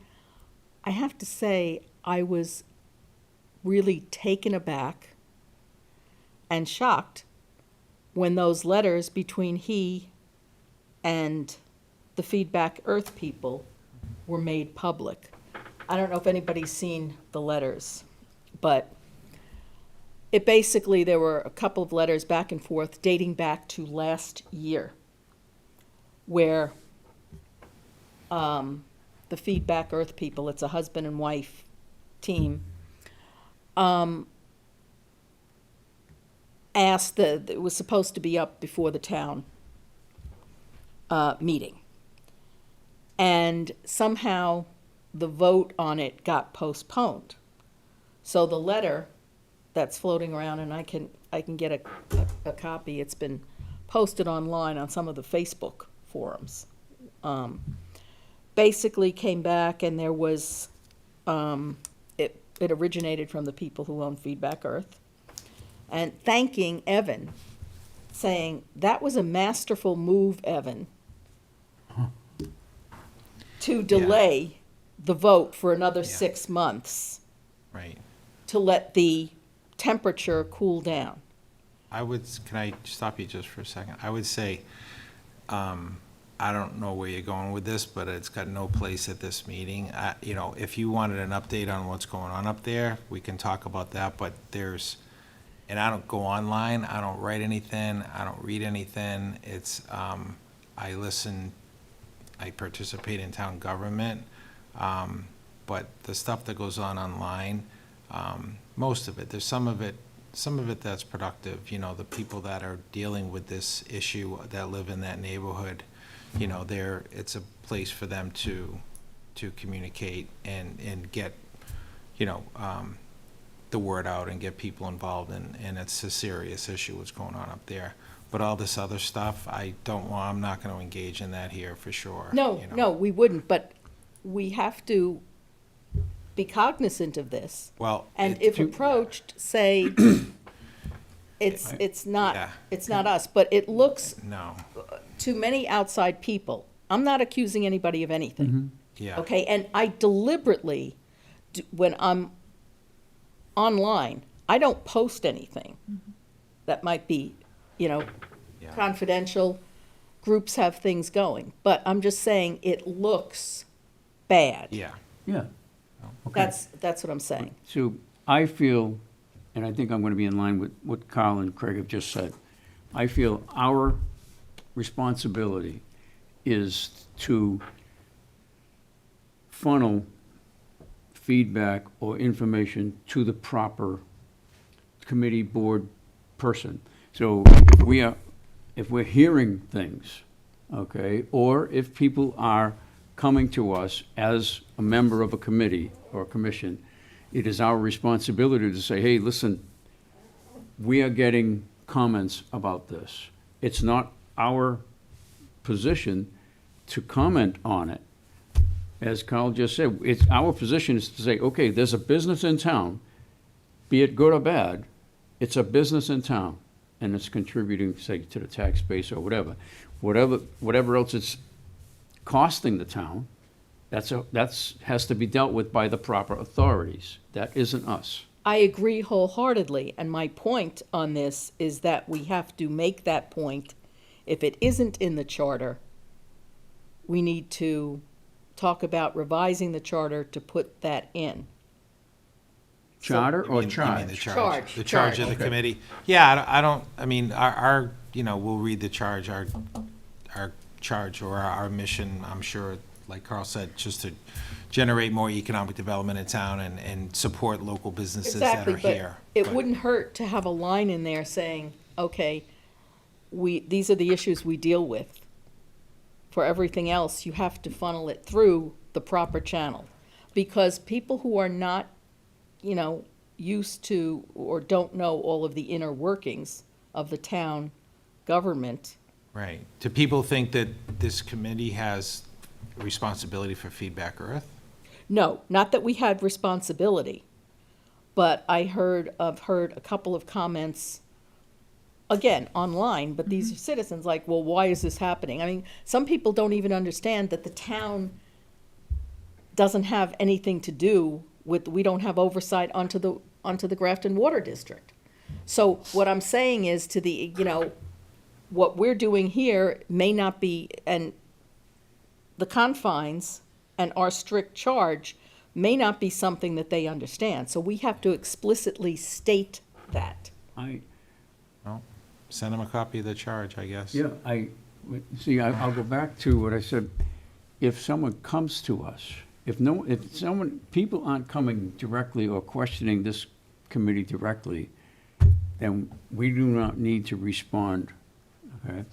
I have to say I was really taken aback and shocked when those letters between he and the Feedback Earth people were made public. I don't know if anybody's seen the letters, but it basically, there were a couple of letters back and forth dating back to last year, where the Feedback Earth people, it's a husband and wife team, asked that it was supposed to be up before the town meeting. And somehow the vote on it got postponed. So the letter that's floating around, and I can get a copy, it's been posted online on some of the Facebook forums. Basically came back and there was, it originated from the people who own Feedback Earth, and thanking Evan, saying, that was a masterful move, Evan, to delay the vote for another Yeah. 6 months Right. to let the temperature cool down. Can I stop you just for a second? I would say, I don't know where you're going with this, but it's got no place at this meeting. You know, if you wanted an update on what's going on up there, we can talk about that, but and I don't go online, I don't write anything, I don't read anything. I listen, I participate in town government, but the stuff that goes on online, most of it, there's some of it that's productive. You know, the people that are dealing with this issue that live in that neighborhood, you know, it's a place for them to communicate and get, you know, the word out and get people involved, and it's a serious issue what's going on up there. But all this other stuff, I'm not gonna engage in that here for sure. No, you know. no, we wouldn't, but we have to be cognizant of this. Well. And if approached, say, it's not us, but it looks No, to many outside people, I'm not accusing anybody of anything, yeah. okay? And I deliberately, when I'm online, I don't post anything that might be, you know, Yeah. confidential. Groups have things going, but I'm just saying it looks bad. Yeah, Yeah. Okay. That's what I'm saying. So I feel, and I think I'm going to be in line with what Carl and Craig have just said, I feel our responsibility is to funnel feedback or information to the proper committee board person. So if we're hearing things, okay, or if people are coming to us as a member of a committee or a commission, it is our responsibility to say, hey, listen, we are getting comments about this. It's not our position to comment on it. As Carl just said, it's our position is to say, okay, there's a business in town, be it good or bad, it's a business in town, and it's contributing, say, to the tax base or whatever else it's costing the town, that's has to be dealt with by the proper authorities. That isn't us. I agree wholeheartedly, and my point on this is that we have to make that point. If it isn't in the charter, we need to talk about revising the charter to put that in. Charter or You mean the charge? Charge. The charge of the Okay. committee. Yeah, I mean, our, you know, we'll read the charge, our charge or our mission, I'm sure, like Carl said, just to generate more economic development in town and support local businesses that Exactly, are but here. it But- wouldn't hurt to have a line in there saying, okay, these are the issues we deal with. For everything else, you have to funnel it through the proper channel. Because people who are not, you know, used to or don't know all of the inner workings of the town government, Right. Do people think that this committee has responsibility for Feedback Earth? no, not that we had responsibility, but I've heard a couple of comments, again, online, but these are citizens like, well, why is this happening? I mean, some people don't even understand that the town doesn't have anything to do with, we don't have oversight onto the Grafton Water District. So what I'm saying is to the, you know, what we're doing here may not be, and the confines and our strict charge may not be something that they understand. So we have to explicitly state that. Send them a copy of the charge, I guess. Yeah, see, I'll go back to what I said. If someone comes to us, people aren't coming directly or questioning this committee directly, then we do not need to respond, okay?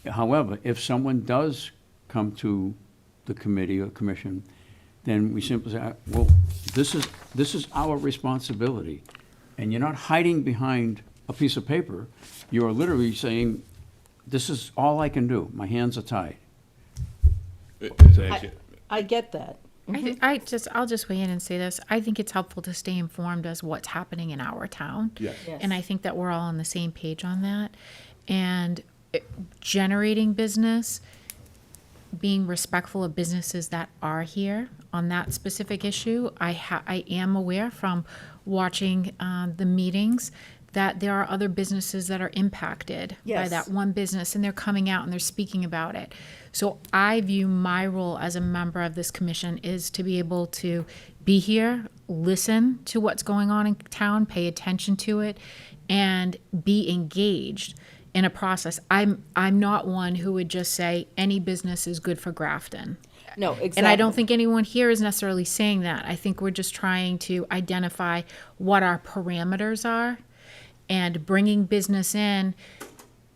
However, if someone does come to the committee or commission then we simply say, well, this is our responsibility. And you're not hiding behind a piece of paper. You're literally saying, this is all I can do. My hands are tied. I get that. I'll just weigh in and say this. I think it's helpful to stay informed as what's happening in our town. Yes. Yes. And I think that we're all on the same page on that. And generating business, being respectful of businesses that are here on that specific issue. I am aware from watching the meetings that there are other businesses that are impacted by Yes. that one business, and they're coming out and they're speaking about it. So I view my role as a member of this commission is to be able to be here, listen to what's going on in town, pay attention to it, and be engaged in a process. I'm not one who would just say any business is good for Grafton. No, exactly. And I don't think anyone here is necessarily saying that. I think we're just trying to identify what our parameters are, and bringing business in,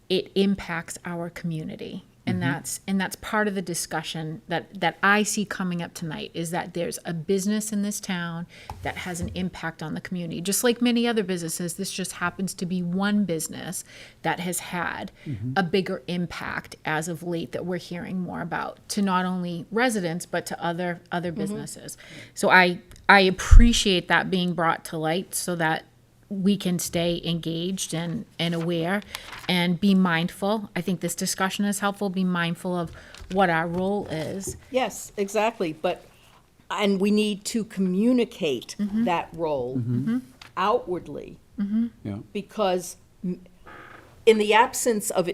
it impacts our community. And that's part of the discussion that I see coming up tonight, is that there's a business in this town that has an impact on the community. Just like many other businesses, this just happens to be one business that has had a bigger impact as of late that we're hearing more about, to not only residents, but to other businesses. So I appreciate that being brought to light so that we can stay engaged and aware and be mindful. I think this discussion is helpful. Be mindful of what our role is. Yes, exactly, and we need to communicate that role outwardly, Yeah. because in the absence of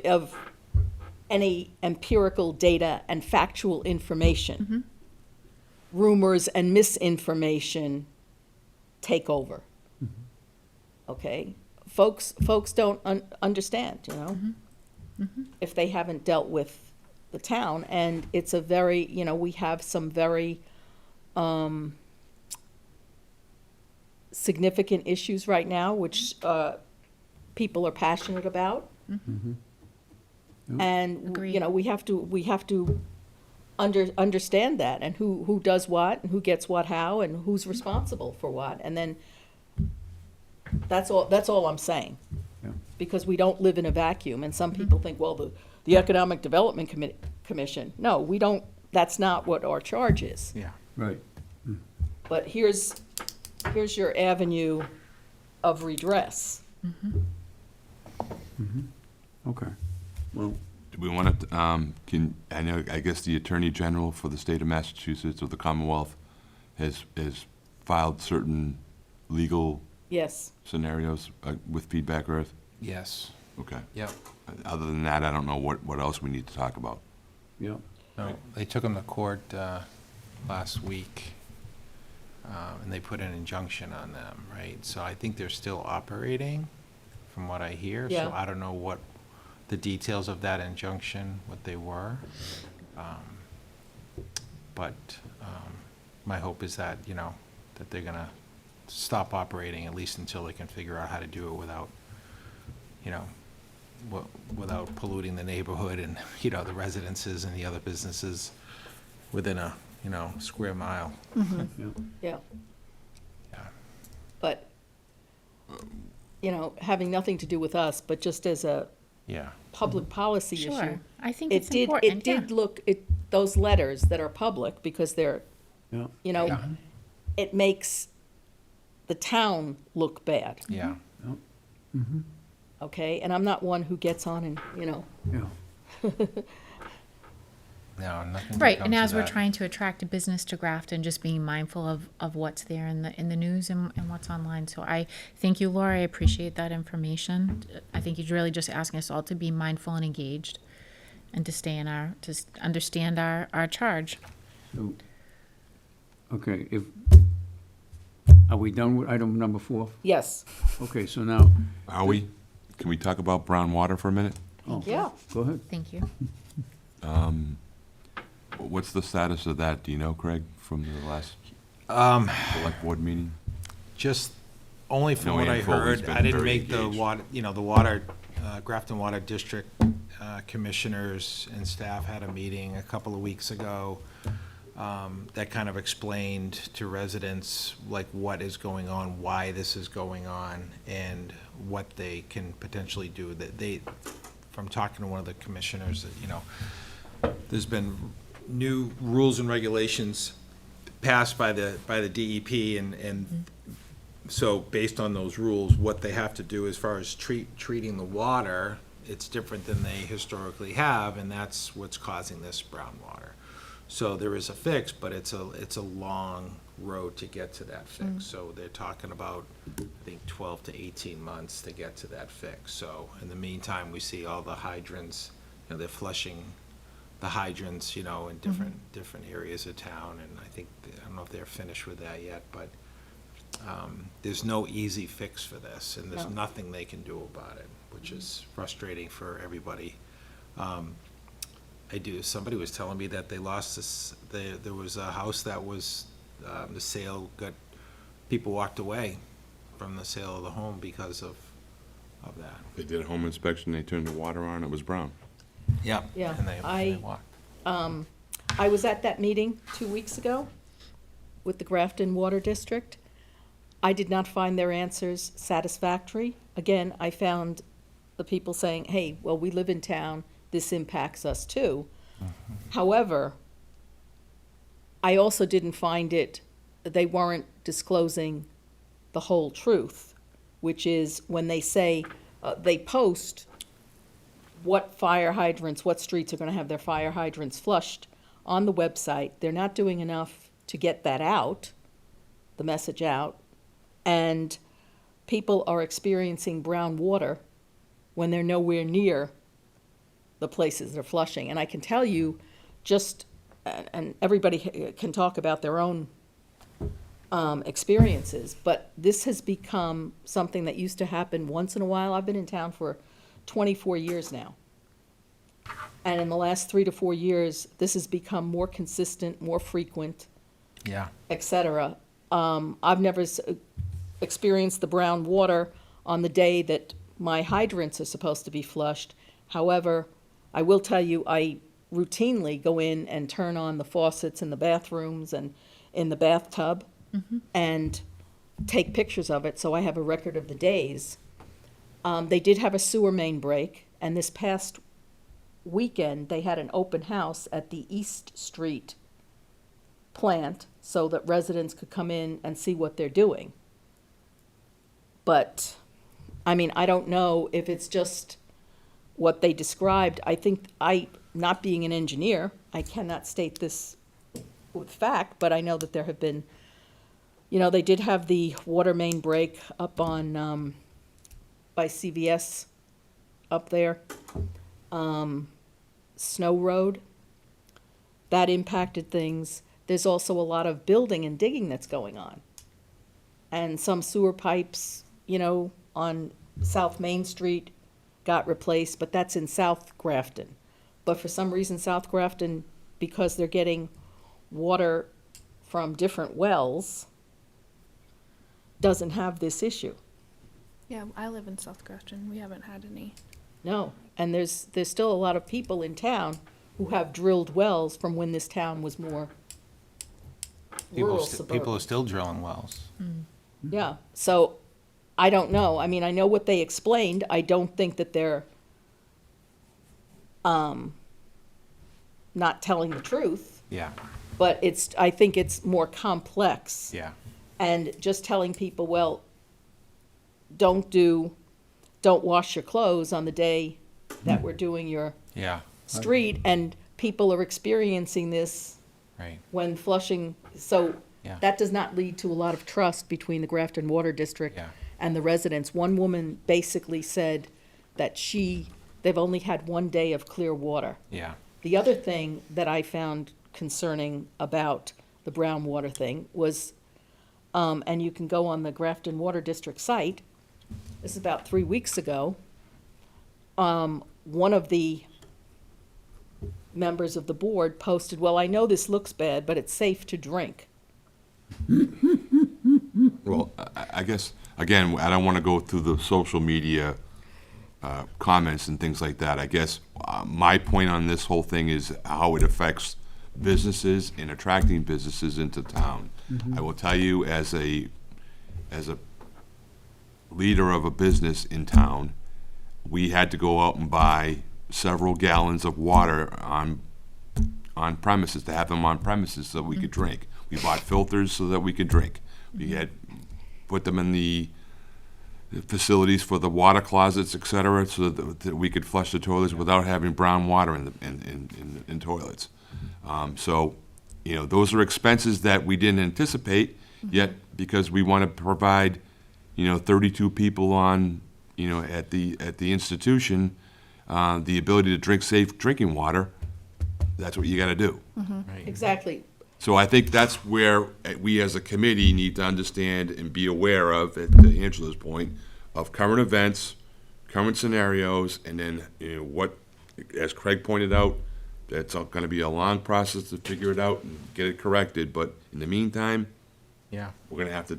any empirical data and factual information, rumors and misinformation take over. Okay? Folks don't understand, you know? If they haven't dealt with the town, and it's a very, we have some very significant issues right now, which people are passionate about. And, Agreed. we have to understand that, and who does what, and who gets what how, and who's responsible for what. And then, that's all I'm saying. Yeah. Because we don't live in a vacuum, and some people think, well, the Economic Development Commission. No, we don't, that's not what our charge is. Yeah. Right. But here's your avenue of redress. Okay. Well, Do we want to, I guess the Attorney General for the state of Massachusetts or the Commonwealth has filed certain legal Yes. scenarios with Feedback Earth? Yes. Okay. Yep. Other than that, I don't know what else we need to talk about. yeah. No, they took them to court last week, and they put an injunction on them, right? So I think they're still operating, from what I hear. Yeah. So I don't know what the details of that injunction, what they were. But my hope is that, that they're going to stop operating, at least until they can figure out how to do it without, without polluting the neighborhood and, the residences and the other businesses within a, square mile. Yeah. Yeah. Yeah. But, having nothing to do with us, but just as a Yeah. public policy issue. Sure. I think It it's did, important. it did look, those letters that are public, because they're, Yeah. Yeah. it makes the town look bad, Yeah. okay? And I'm not one who gets on and, Yeah. No, nothing. Right, comes and of as we're that. trying to attract a business to Grafton, just being mindful of what's there in the news and what's online. So I thank you, Laura. I appreciate that information. I think you're really just asking us all to be mindful and engaged, and to stay in to understand our charge. So, okay, are we done with item number 4? yes, Okay, so now, Are we? Can we talk about brown water for a minute? oh, yeah. go ahead. Thank you. What's the status of that? Do you know, Craig, from the last select board meeting? Just only from No, what I Ian Foley's heard, been I didn't very make the engaged. water, Grafton Water District commissioners and staff had a meeting a couple of weeks ago. that kind of explained to residents, like, what is going on, why this is going on, and what they can potentially do. That they, from talking to one of the commissioners, that, you know, there's been new rules and regulations passed by the DEP, and so based on those rules, what they have to do as far as treating the water, it's different than they historically have, and that's what's causing this brown water. So there is a fix, but it's a long road to get to that fix. So they're talking about, I think, 12 to 18 months to get to that fix. So in the meantime, we see all the hydrants, you know, they're flushing the hydrants, you know, in different areas of town, and I think, I don't know if they're finished with that yet, but there's no easy fix for this, and there's No. nothing they can do about it, which is frustrating for everybody. Somebody was telling me that they lost this, there was a house that was, the sale people walked away from the sale of the home because of that. They did a home inspection, they turned the water on, it was brown. Yeah. Yeah, And they walked. I was at that meeting 2 weeks ago with the Grafton Water District. I did not find their answers satisfactory. Again, I found the people saying, hey, well, we live in town, this impacts us too. However, I also didn't find they weren't disclosing the whole truth, which is when they say, they post what fire hydrants, what streets are gonna have their fire hydrants flushed on the website. They're not doing enough to get that out, the message out. And people are experiencing brown water when they're nowhere near the places they're flushing. And I can tell you, and everybody can talk about their own experiences, but this has become something that used to happen once in a while. I've been in town for 24 years now. And in the last 3 to 4 years, this has become more consistent, more frequent, Yeah. et cetera. I've never experienced the brown water on the day that my hydrants are supposed to be flushed. However, I will tell you, I routinely go in and turn on the faucets in the bathrooms and in the bathtub and take pictures of it, so I have a record of the days. They did have a sewer main break, and this past weekend, they had an open house at the East Street plant so that residents could come in and see what they're doing. But, I mean, I don't know if it's just what they described. I think not being an engineer, I cannot state this with fact, but I know that there have been, you know, they did have the water main break up on, by CVS up there, Snow Road. That impacted things. There's also a lot of building and digging that's going on. And some sewer pipes, you know, on South Main Street got replaced, but that's in South Grafton. But for some reason, South Grafton, because they're getting water from different wells, doesn't have this issue. Yeah, I live in South Grafton. We haven't had any. No, and there's still a lot of people in town who have drilled wells from when this town was more rural People are suburban. still drilling wells. Yeah, so I don't know. I mean, I know what they explained. I don't think that they're not telling the truth, Yeah, but I think it's more complex. yeah, And just telling people, well, don't wash your clothes on the day that we're doing your yeah, street, and people are experiencing this right, when flushing, so Yeah. that does not lead to a lot of trust between the Grafton Water District Yeah. and the residents. One woman basically said that they've only had one day of clear water. yeah, The other thing that I found concerning about the brown water thing was, and you can go on the Grafton Water District site, this is about 3 weeks ago, one of the members of the board posted, well, I know this looks bad, but it's safe to drink. Well, I guess, again, I don't want to go through the social media comments and things like that. I guess my point on this whole thing is how it affects businesses and attracting businesses into town. I will tell you, as a leader of a business in town, we had to go out and buy several gallons of water on premises, to have them on premises so we could drink. We bought filters so that we could drink. We had put them in the facilities for the water closets, et cetera, so that we could flush the toilets without having brown water in toilets. So, you know, those are expenses that we didn't anticipate, yet because we want to provide, you know, 32 people on, you know, at the institution, the ability to drink safe drinking water, that's what you got to do. Exactly. So I think that's where we as a committee need to understand and be aware of, to Angela's point, of current events, current scenarios, and then, you know, what, as Craig pointed out, that's going to be a long process to figure it out and get it corrected, but in the meantime, Yeah. we're going to have to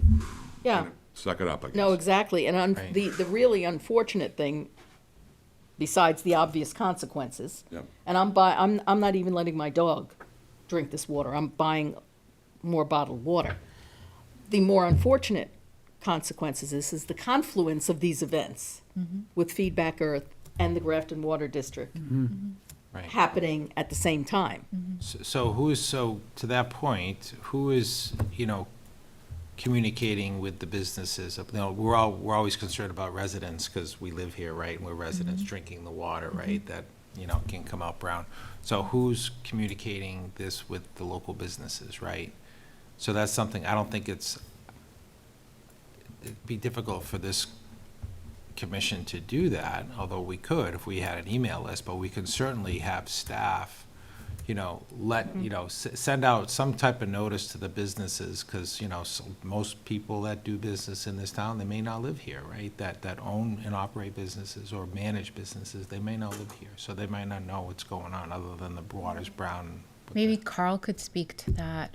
Yeah. suck it up, I guess. No, exactly. And Right. the really unfortunate thing, besides the obvious consequences, Yep. and I'm not even letting my dog drink this water. I'm buying more bottled water. The more unfortunate consequences is the confluence of these events with Feedback Earth and the Grafton Water District Right. happening at the same time. So to that point, who is, you know, communicating with the businesses? You know, we're always concerned about residents because we live here, right? And we're residents drinking the water, right? That, you know, can come out brown. So who's communicating this with the local businesses, right? So that's something, I don't think it'd be difficult for this commission to do that, although we could if we had an email list, but we can certainly have staff, you know, send out some type of notice to the businesses, because, you know, most people that do business in this town, they may not live here, right? That own and operate businesses or manage businesses, they may not live here, so they might not know what's going on, other than the water's brown. Maybe Carl could speak to that,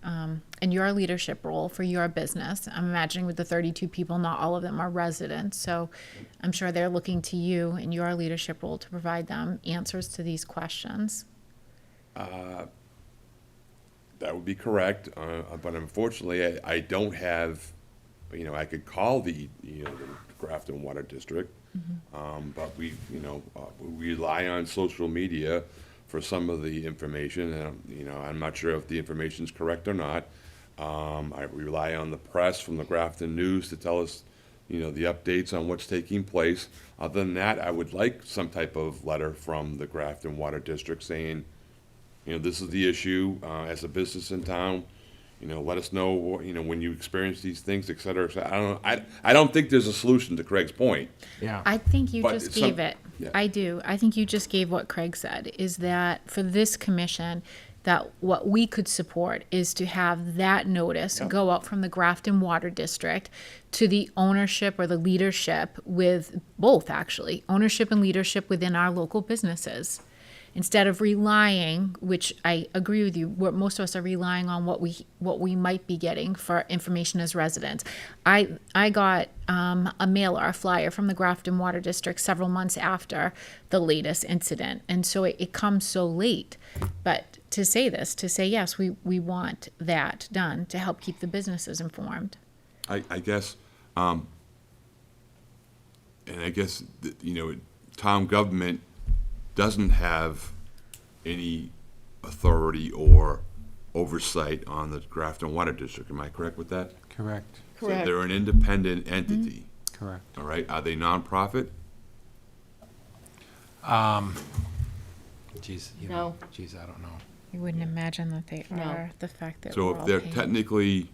in your leadership role for your business. I'm imagining with the 32 people, not all of them are residents, so I'm sure they're looking to you in your leadership role to provide them answers to these questions. That would be correct, but unfortunately, I don't have, you know, I could call the Grafton Water District, but we rely on social media for some of the information, and, you know, I'm not sure if the information's correct or not. I rely on the press from the Grafton News to tell us, you know, the updates on what's taking place. Other than that, I would like some type of letter from the Grafton Water District saying, you know, this is the issue, as a business in town, you know, let us know, you know, when you experience these things, et cetera, et cetera. I don't think there's a solution to Craig's point. Yeah. I think you But just it's gave some- it. yeah. I do. I think you just gave what Craig said, is that for this commission, that what we could support is to have that notice go out from the Grafton Water District to the ownership or the leadership, with both, actually, ownership and leadership within our local businesses. Instead of relying, which I agree with you, where most of us are relying on what we might be getting for information as residents. I got a mailer, a flyer from the Grafton Water District several months after the latest incident, and so it comes so late. But to say yes, we want that done to help keep the businesses informed. I guess, and I guess, you know, town government doesn't have any authority or oversight on the Grafton Water District. Am I correct with that? Correct. So Correct. they're an independent entity, Correct. all right? Are they nonprofit? Geez, you No. know, geez, I don't know. You wouldn't imagine that they No. are, the fact that So we're if all they're paying. technically,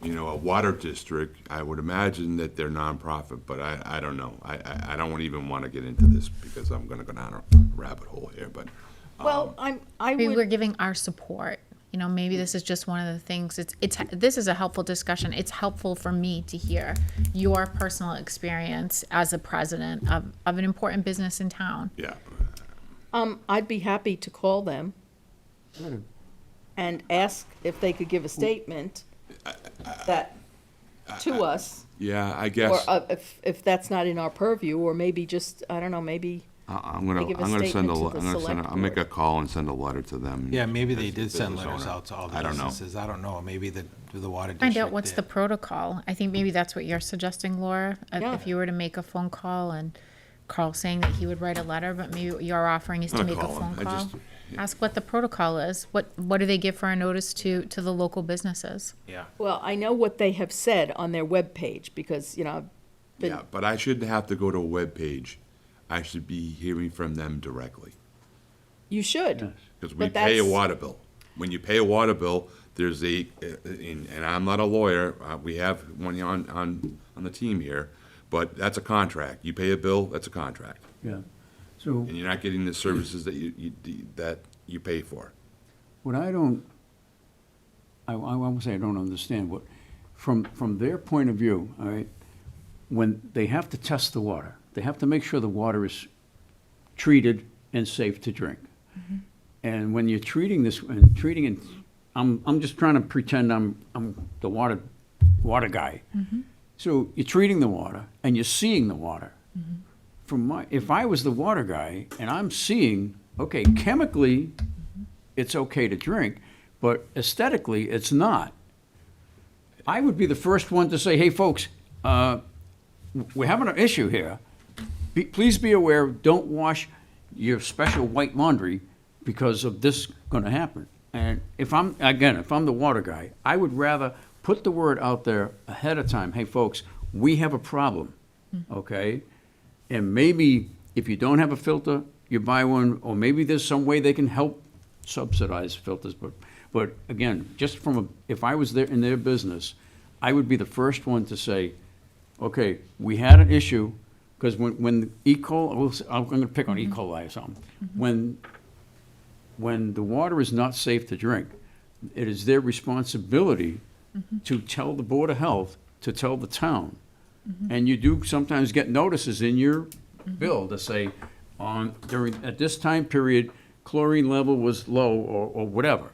you know, a water district, I would imagine that they're nonprofit, but I don't know. I don't even want to get into this because I'm going to go down a rabbit hole here, but. Well, Maybe we're giving our support. You know, maybe this is just one of the things. This is a helpful discussion. It's helpful for me to hear your personal experience as a president of an important business in town. Yeah. I'd be happy to call them and ask if they could give a statement that, to us, Yeah, I or guess. if that's not in our purview, or maybe just, I don't know, maybe I'm gonna, They give a I'm gonna send a, statement le- to I'm the gonna send, select I'll make a board. call and send a letter to them. Yeah, maybe as they the did send business letters owner. out to all the I don't know. businesses. I don't know. Maybe the water district Find out what's the did. protocol. I think maybe that's what you're suggesting, Laura. Yeah. If you were to make a phone call and Carl saying that he would write a letter, but maybe what you're offering is to I'm make gonna a call phone him. I call. just- Ask what the protocol is. What do they give for a notice to the local businesses? Yeah. Well, I know what they have said on their webpage, because, I've been, Yeah, but I shouldn't have to go to a webpage. I should be hearing from them directly. you should. Because we But pay a that's- water bill. When you pay a water bill, there's and I'm not a lawyer, we have one on the team here, but that's a contract. You pay a bill, that's a contract. Yeah. So And you're not getting the services that that you pay for. what I don't, I won't say I don't understand, what, from their point of view, all right, when they have to test the water, they have to make sure the water is treated and safe to drink. And when you're treating this, and treating it, I'm just trying to pretend I'm the water guy. So you're treating the water and you're seeing the water. If I was the water guy and I'm seeing, okay, chemically, it's okay to drink, but aesthetically, it's not. I would be the first one to say, hey, folks, we're having an issue here. Please be aware, don't wash your special white laundry because of this gonna happen. And if I'm the water guy, I would rather put the word out there ahead of time, hey, folks, we have a problem, okay? And maybe if you don't have a filter, you buy one, or maybe there's some way they can help subsidize filters, but again, just if I was there in their business, I would be the first one to say, okay, we had an issue, because when E. coli, I'm gonna pick on E. coli or something, when the water is not safe to drink, it is their responsibility to tell the Board of Health, to tell the town. And you do sometimes get notices in your bill to say, at this time period, chlorine level was low, or whatever.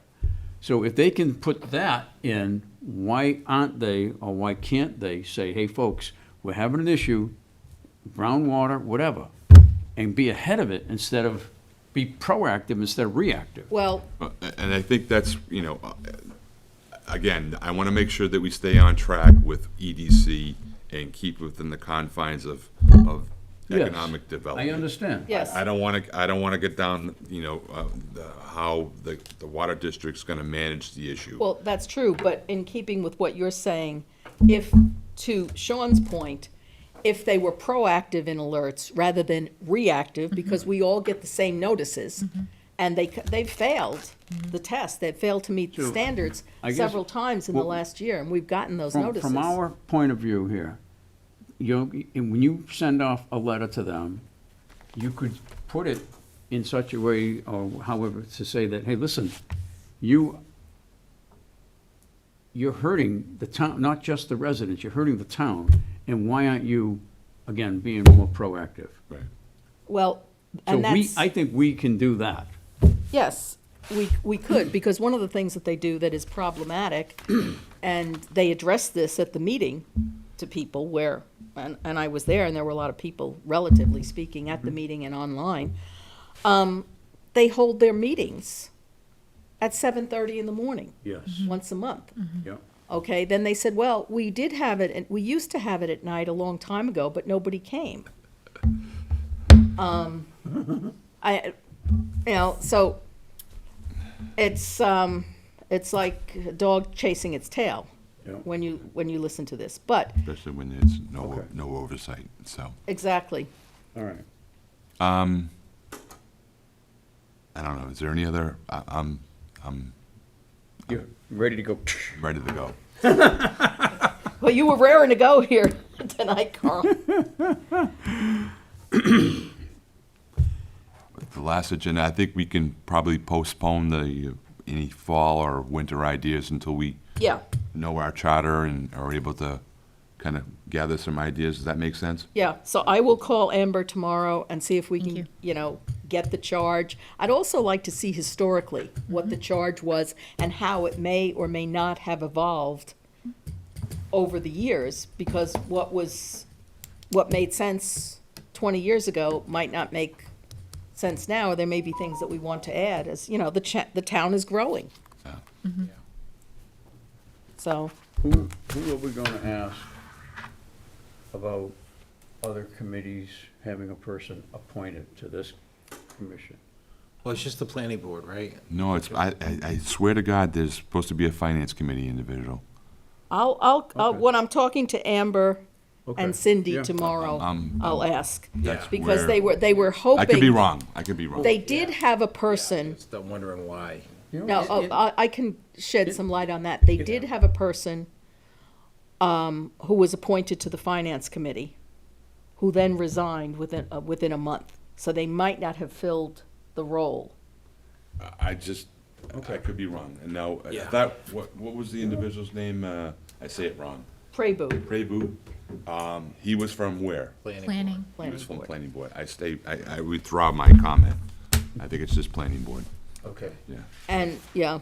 So if they can put that in, why aren't they, or why can't they say, hey, folks, we're having an issue, brown water, whatever, and be ahead of it instead of, be proactive instead of reactive. Well, And I think that's, again, I want to make sure that we stay on track with EDC and keep within the confines of Yes, economic development. I understand. yes. I don't want to get down, how the water district's going to manage the issue. Well, that's true, but in keeping with what you're saying, if, to Sean's point, if they were proactive in alerts rather than reactive, because we all get the same notices, and they've failed the test, they've failed to meet the So, standards I guess several times in the what- last year, and we've gotten those From notices. our point of view here, and when you send off a letter to them, you could put it in such a way, or however, to say that, hey, listen, you're hurting the town, not just the residents, you're hurting the town, and why aren't you, again, being more proactive? Right. Well, So and that's. I think we can do that. Yes, we could, because one of the things that they do that is problematic, and they addressed this at the meeting to people where, and I was there, and there were a lot of people, relatively speaking, at the meeting and online. They hold their meetings at 7:30 in the morning, Yes. once a month. Yeah. Okay, then they said, well, we did have it, and we used to have it at night a long time ago, but nobody came. So it's like a dog chasing its tail Yeah. when you listen to this. But Especially when there's Okay. no oversight, so. exactly, All right. I don't know, is there any other, I'm You're ready to go. ready to go. well, you were raring to go here tonight, Carl. The last agenda, I think we can probably postpone any fall or winter ideas until we Yeah, know our charter and are able to kind of gather some ideas. Does that make sense? yeah. So I will call Amber tomorrow and see if we Thank can, get the charge. I'd also like to see historically what the charge was and how it may or may not have evolved over the years, because what made sense 20 years ago might not make sense now, or there may be things that we want to add, as, you know, the town is growing. Yeah. So, Who are we gonna ask about other committees having a person appointed to this commission? Well, it's just the planning board, right? No, I swear to God, there's supposed to be a finance committee individual. when I'm talking to Amber Okay, and Cindy yeah. tomorrow, I'll ask. That's Because where- they were hoping. I could be wrong, I could be wrong. They did have a person, Just wondering why. You know, now, it- I can shed some light on that. They did have a person who was appointed to the finance committee, who then resigned within a month. So they might not have filled the role. I could be wrong. And now, Yeah. what was the individual's name? I say it wrong. Prebu, Prebu. He was from where? Planning. He planning was from board. planning board. I withdraw my comment. I think it's just planning board, Okay. yeah. And, yeah,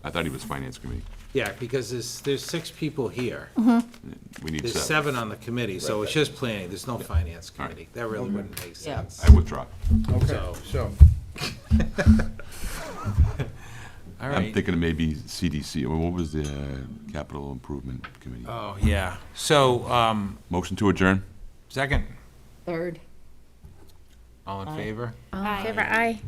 I thought he was finance committee. Yeah, because there's 6 people here. We need There's 7. 7 on the committee, so it's just planning. There's no finance All right. committee. That really wouldn't make Yeah. sense. I withdraw. Okay, so, All I'm right. thinking of maybe CDC, or what was the capital improvement committee? Oh, yeah. So, Motion to adjourn? second, third. all in favor? All in favor, aye.